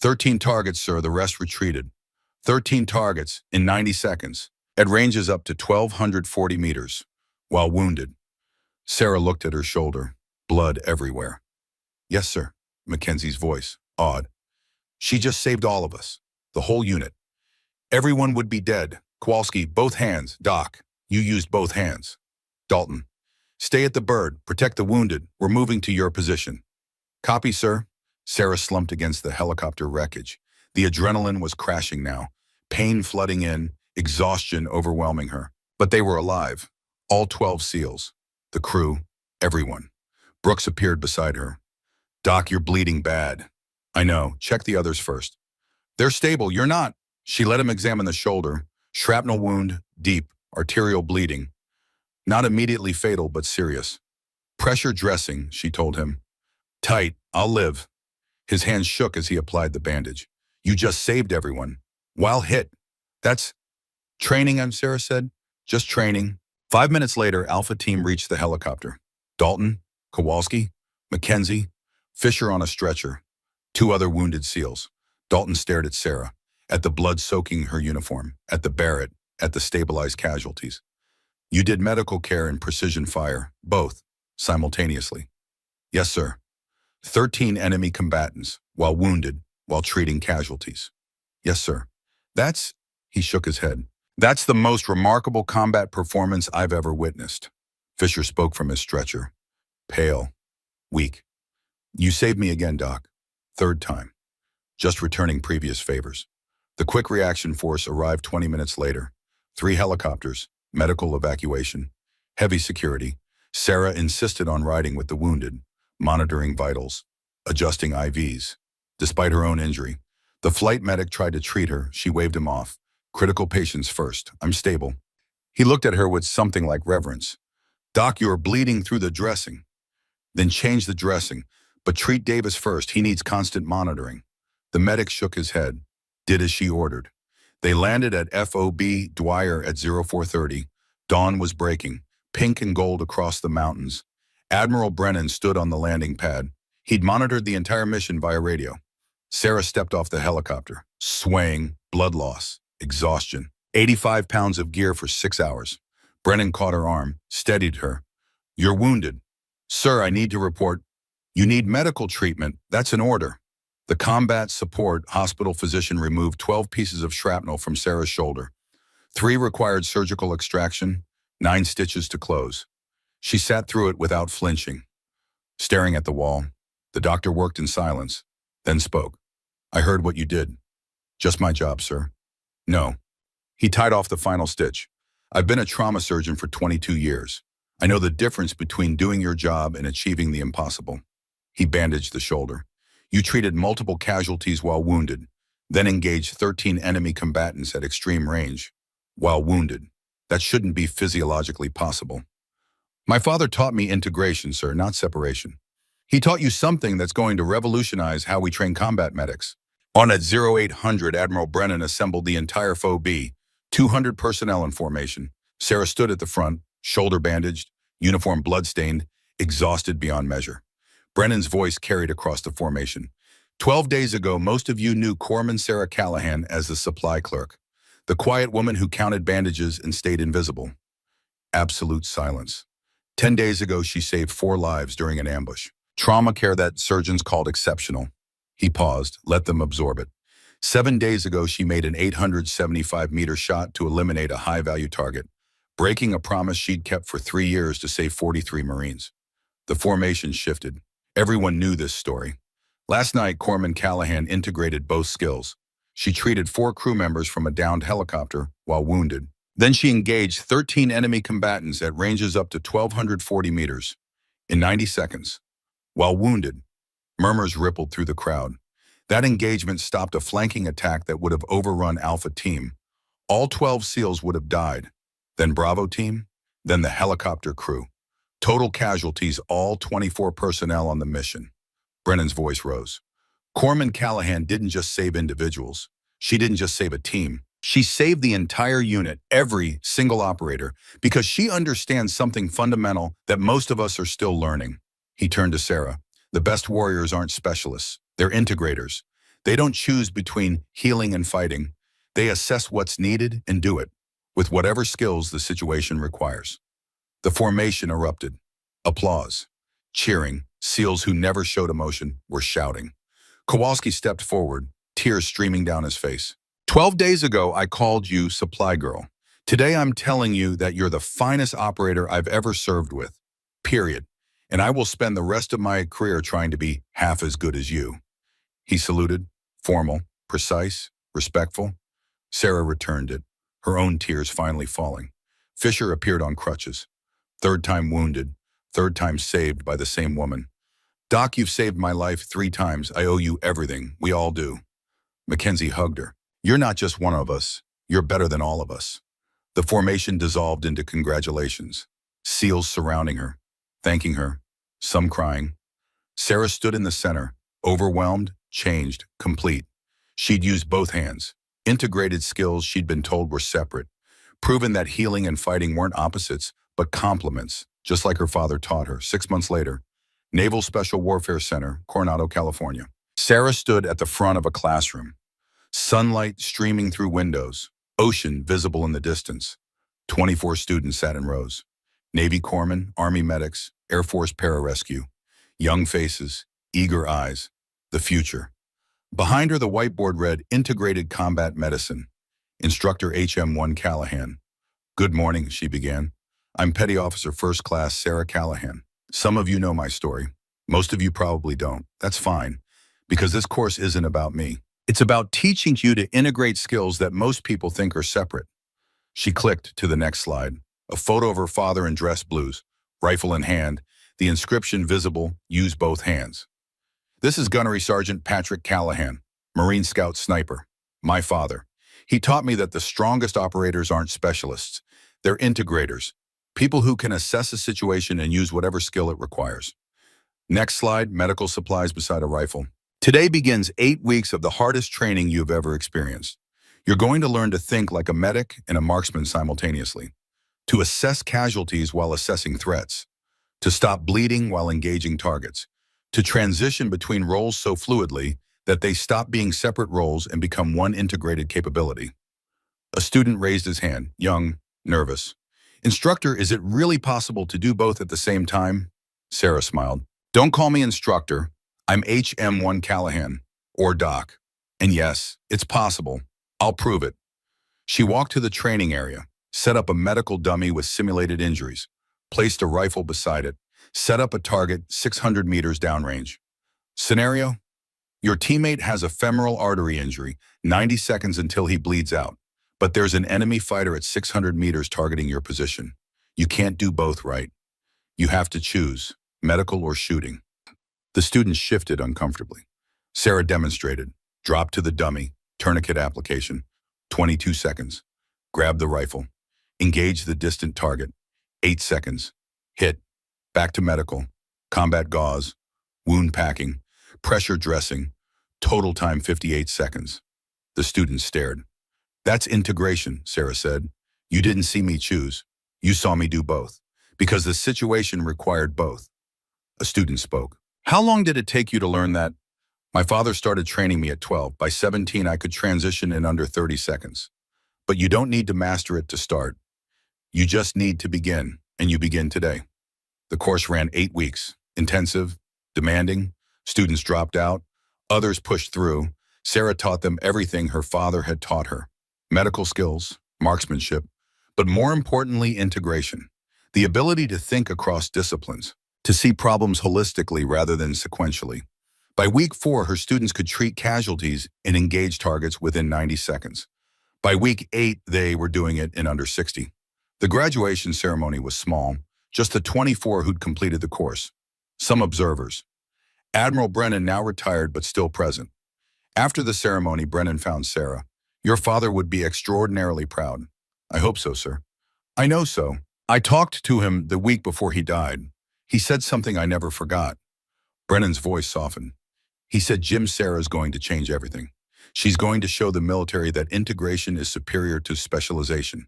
13 targets, sir, the rest retreated. 13 targets in 90 seconds, at ranges up to 1,240 meters, while wounded. Sarah looked at her shoulder, blood everywhere. Yes, sir, Mackenzie's voice, awed. She just saved all of us, the whole unit. Everyone would be dead. Kowalski, both hands. Doc, you used both hands. Dalton, stay at the bird, protect the wounded. We're moving to your position. Copy, sir. Sarah slumped against the helicopter wreckage. The adrenaline was crashing now, pain flooding in, exhaustion overwhelming her. But they were alive, all 12 SEALs. The crew, everyone. Brooks appeared beside her. Doc, you're bleeding bad. I know. Check the others first. They're stable. You're not. She let him examine the shoulder. Shrapnel wound, deep, arterial bleeding. Not immediately fatal, but serious. Pressure dressing, she told him. Tight. I'll live. His hands shook as he applied the bandage. You just saved everyone. While hit. That's training, Sarah said. Just training. 5 minutes later, Alpha Team reached the helicopter. Dalton, Kowalski, Mackenzie, Fisher on a stretcher, 2 other wounded SEALs. Dalton stared at Sarah, at the blood soaking her uniform, at the Barrett, at the stabilized casualties. You did medical care and precision fire, both, simultaneously. Yes, sir. 13 enemy combatants, while wounded, while treating casualties. Yes, sir. He shook his head. That's the most remarkable combat performance I've ever witnessed. Fisher spoke from his stretcher. Pale. Weak. You saved me again, Doc. 3rd time. Just returning previous favors. The quick reaction force arrived 20 minutes later. 3 helicopters, medical evacuation, heavy security. Sarah insisted on riding with the wounded, monitoring vitals, adjusting IVs. Despite her own injury, the flight medic tried to treat her. She waved him off. Critical patients first. I'm stable. He looked at her with something like reverence. Doc, you are bleeding through the dressing. Then change the dressing, but treat Davis first. He needs constant monitoring. The medic shook his head, did as she ordered. They landed at FOB Dwyer at 0430. Dawn was breaking, pink and gold across the mountains. Admiral Brennan stood on the landing pad. He'd monitored the entire mission via radio. Sarah stepped off the helicopter, swaying, blood loss, exhaustion. 85 pounds of gear for 6 hours. Brennan caught her arm, steadied her. You're wounded. Sir, I need to report. You need medical treatment. That's an order. The combat support hospital physician removed 12 pieces of shrapnel from Sarah's shoulder. 3 required surgical extraction, 9 stitches to close. She sat through it without flinching. Staring at the wall, the doctor worked in silence, then spoke. I heard what you did. Just my job, sir. No. He tied off the final stitch. I've been a trauma surgeon for 22 years. I know the difference between doing your job and achieving the impossible. He bandaged the shoulder. You treated multiple casualties while wounded, then engaged 13 enemy combatants at extreme range, while wounded. That shouldn't be physiologically possible. My father taught me integration, sir, not separation. He taught you something that's going to revolutionize how we train combat medics. On at 0800, Admiral Brennan assembled the entire FOB, 200 personnel in formation. Sarah stood at the front, shoulder bandaged, uniform bloodstained, exhausted beyond measure. Brennan's voice carried across the formation. 12 days ago, most of you knew Corpsman Sarah Callahan as the supply clerk, the quiet woman who counted bandages and stayed invisible. Absolute silence. 10 days ago, she saved 4 lives during an ambush. Trauma care that surgeons called exceptional. He paused, let them absorb it. 7 days ago, she made an 875-meter shot to eliminate a high-value target, breaking a promise she'd kept for 3 years to save 43 Marines. The formation shifted. Everyone knew this story. Last night, Corpsman Callahan integrated both skills. She treated 4 crew members from a downed helicopter while wounded. Then she engaged 13 enemy combatants at ranges up to 1,240 meters in 90 seconds. While wounded, murmurs rippled through the crowd. That engagement stopped a flanking attack that would have overrun Alpha Team. All 12 SEALs would have died. Then Bravo Team, then the helicopter crew. Total casualties, all 24 personnel on the mission. Brennan's voice rose. Corpsman Callahan didn't just save individuals. She didn't just save a team. She saved the entire unit, every single operator, because she understands something fundamental that most of us are still learning. He turned to Sarah. The best warriors aren't specialists. They're integrators. They don't choose between healing and fighting. They assess what's needed and do it, with whatever skills the situation requires. The formation erupted. Applause. Cheering. SEALs who never showed emotion were shouting. Kowalski stepped forward, tears streaming down his face. 12 days ago, I called you Supply Girl. Today, I'm telling you that you're the finest operator I've ever served with. Period. And I will spend the rest of my career trying to be half as good as you. He saluted, formal, precise, respectful. Sarah returned it, her own tears finally falling. Fisher appeared on crutches. 3rd time wounded, Third time saved by the same woman. Doc, you've saved my life 3 times. I owe you everything. We all do. Mackenzie hugged her. You're not just one of us. You're better than all of us. The formation dissolved into congratulations. SEALs surrounding her, thanking her, some crying. Sarah stood in the center, overwhelmed, changed, complete. She'd used both hands, integrated skills she'd been told were separate, proven that healing and fighting weren't opposites, but complements, just like her father taught her. 6 months later, Naval Special Warfare Center, Coronado, California. Sarah stood at the front of a classroom, sunlight streaming through windows, ocean visible in the distance. 24 students sat in rows. Navy corpsmen, Army medics, Air Force pararescue. Young faces, eager eyes, the future. Behind her, the whiteboard read, Integrated Combat Medicine. Instructor HM1 Callahan. Good morning, she began. I'm Petty Officer First Class Sarah Callahan. Some of you know my story. Most of you probably don't. That's fine, because this course isn't about me. It's about teaching you to integrate skills that most people think are separate. She clicked to the next slide. A photo of her father in dress blues, rifle in hand, the inscription visible, use both hands. This is Gunnery Sergeant Patrick Callahan, Marine Scout Sniper, my father. He taught me that the strongest operators aren't specialists. They're integrators, people who can assess a situation and use whatever skill it requires. Next slide, medical supplies beside a rifle. Today begins 8 weeks of the hardest training you've ever experienced. You're going to learn to think like a medic and a marksman simultaneously, to assess casualties while assessing threats, to stop bleeding while engaging targets, to transition between roles so fluidly that they stop being separate roles and become one integrated capability. A student raised his hand, young, nervous. Instructor, is it really possible to do both at the same time? Sarah smiled. Don't call me instructor. I'm HM1 Callahan, or Doc. And yes, it's possible. I'll prove it. She walked to the training area, set up a medical dummy with simulated injuries, placed a rifle beside it, set up a target 600 meters downrange. Scenario: your teammate has a femoral artery injury, 90 seconds until he bleeds out, but there's an enemy fighter at 600 meters targeting your position. You can't do both, right? You have to choose, medical or shooting. The student shifted uncomfortably. Sarah demonstrated. Drop to the dummy, tourniquet application, 22 seconds. Grab the rifle. Engage the distant target, 8 seconds. Hit. Back to medical. Combat gauze. Wound packing. Pressure dressing. Total time 58 seconds. The student stared. That's integration, Sarah said. You didn't see me choose. You saw me do both, because the situation required both. A student spoke. How long did it take you to learn that? My father started training me at 12. By 17, I could transition in under 30 seconds. But you don't need to master it to start. You just need to begin, and you begin today. The course ran 8 weeks, intensive, demanding. Students dropped out, others pushed through. Sarah taught them everything her father had taught her. Medical skills, marksmanship, but more importantly, integration. The ability to think across disciplines, to see problems holistically rather than sequentially. By week 4, her students could treat casualties and engage targets within 90 seconds. By week 8, they were doing it in under 60. The graduation ceremony was small, just the 24 who'd completed the course. Some observers. Admiral Brennan, now retired but still present. After the ceremony, Brennan found Sarah. Your father would be extraordinarily proud. I hope so, sir. I know so. I talked to him the week before he died. He said something I never forgot. Brennan's voice softened. He said Sarah's going to change everything. She's going to show the military that integration is superior to specialization,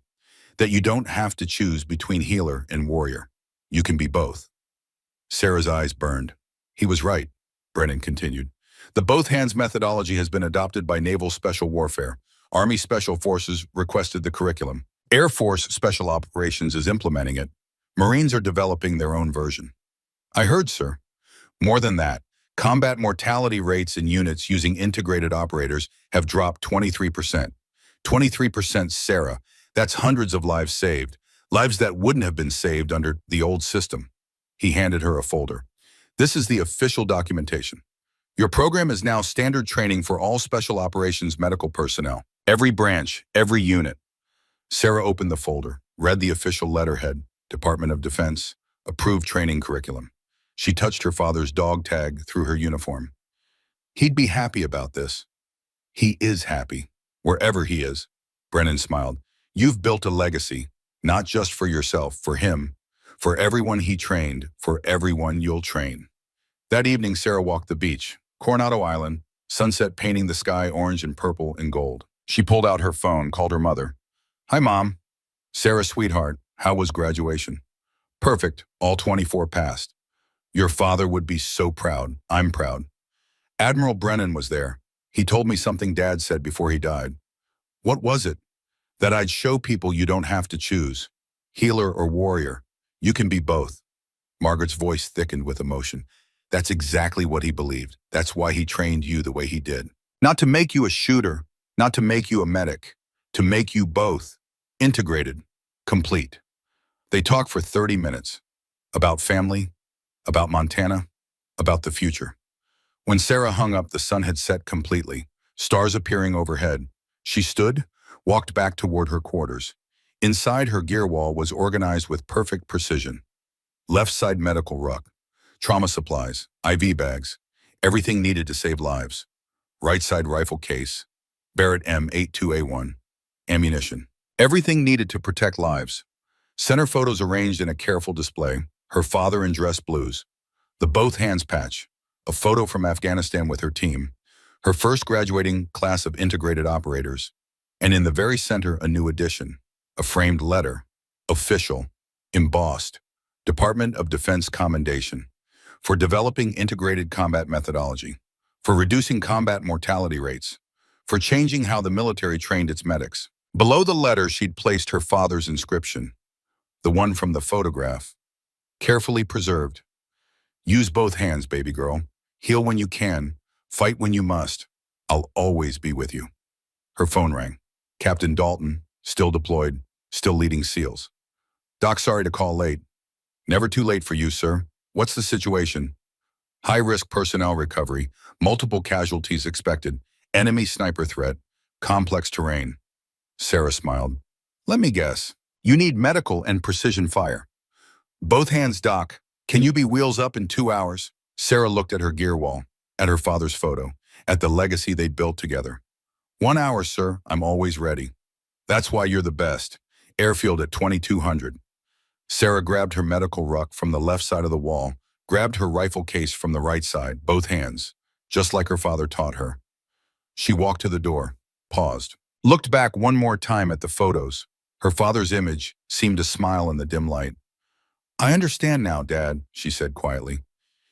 that you don't have to choose between healer and warrior. You can be both. Sarah's eyes burned. He was right, Brennan continued. The both hands methodology has been adopted by Naval Special Warfare. Army Special Forces requested the curriculum. Air Force Special Operations is implementing it. Marines are developing their own version. I heard, sir. More than that, combat mortality rates in units using integrated operators have dropped 23%. 23%, Sarah. That's hundreds of lives saved. Lives that wouldn't have been saved under the old system. He handed her a folder. This is the official documentation. Your program is now standard training for all special operations medical personnel. Every branch, every unit. Sarah opened the folder, read the official letterhead, Department of Defense, approved training curriculum. She touched her father's dog tag through her uniform. He'd be happy about this. He is happy, wherever he is. Brennan smiled. You've built a legacy, not just for yourself, for him, for everyone he trained, for everyone you'll train. That evening, Sarah walked the beach, Coronado Island, sunset painting the sky orange and purple and gold. She pulled out her phone, called her mother. Hi, Mom. Sarah, sweetheart, how was graduation? Perfect, all 24 passed. Your father would be so proud. I'm proud. Admiral Brennan was there. He told me something Dad said before he died. What was it? That I'd show people you don't have to choose. Healer or warrior. You can be both. Margaret's voice thickened with emotion. That's exactly what he believed. That's why he trained you the way he did. Not to make you a shooter, not to make you a medic, to make you both. Integrated. Complete. They talked for 30 minutes. About family, about Montana, about the future. When Sarah hung up, the sun had set completely, stars appearing overhead. She stood, walked back toward her quarters. Inside, her gear wall was organized with perfect precision. Left side medical ruck, trauma supplies, IV bags, everything needed to save lives. Right side rifle case, Barrett M82A1, ammunition. Everything needed to protect lives. Center photos arranged in a careful display, her father in dress blues. The both hands patch, a photo from Afghanistan with her team, her first graduating class of integrated operators, and in the very center a new addition, a framed letter, official, embossed, Department of Defense commendation, for developing integrated combat methodology, for reducing combat mortality rates, for changing how the military trained its medics. Below the letter she'd placed her father's inscription, the one from the photograph, carefully preserved. Use both hands, baby girl. Heal when you can. Fight when you must. I'll always be with you. Her phone rang. Captain Dalton, still deployed, still leading SEALs. Doc, sorry to call late. Never too late for you, sir. What's the situation? High-risk personnel recovery, multiple casualties expected, enemy sniper threat, complex terrain. Sarah smiled. Let me guess. You need medical and precision fire. Both hands, Doc. Can you be wheels up in 2 hours? Sarah looked at her gear wall, at her father's photo, at the legacy they'd built together. 1 hour, sir. I'm always ready. That's why you're the best. Airfield at 2200. Sarah grabbed her medical ruck from the left side of the wall, grabbed her rifle case from the right side, both hands, just like her father taught her. She walked to the door, paused, looked back one more time at the photos. Her father's image seemed to smile in the dim light. I understand now, Dad, she said quietly.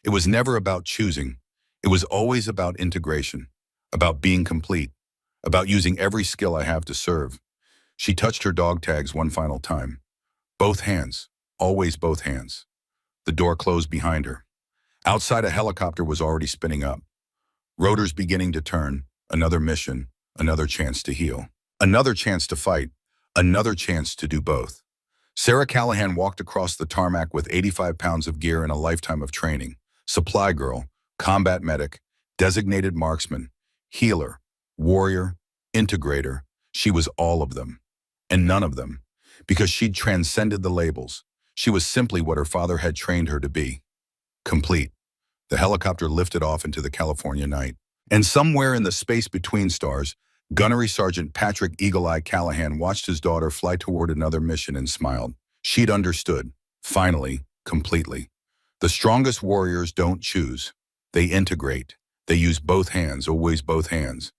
It was never about choosing. It was always about integration, about being complete, about using every skill I have to serve. She touched her dog tags one final time. Both hands, always both hands. The door closed behind her. Outside, a helicopter was already spinning up. Rotors beginning to turn, another mission, another chance to heal, another chance to fight, another chance to do both. Sarah Callahan walked across the tarmac with 85 pounds of gear and a lifetime of training. Supply girl, combat medic, designated marksman, healer, warrior, integrator. She was all of them, and none of them, because she'd transcended the labels. She was simply what her father had trained her to be. Complete. The helicopter lifted off into the California night. And somewhere in the space between stars, Gunnery Sergeant Patrick Eagle Eye Callahan watched his daughter fly toward another mission and smiled. She'd understood, finally, completely. The strongest warriors don't choose. They integrate. They use both hands, always both hands.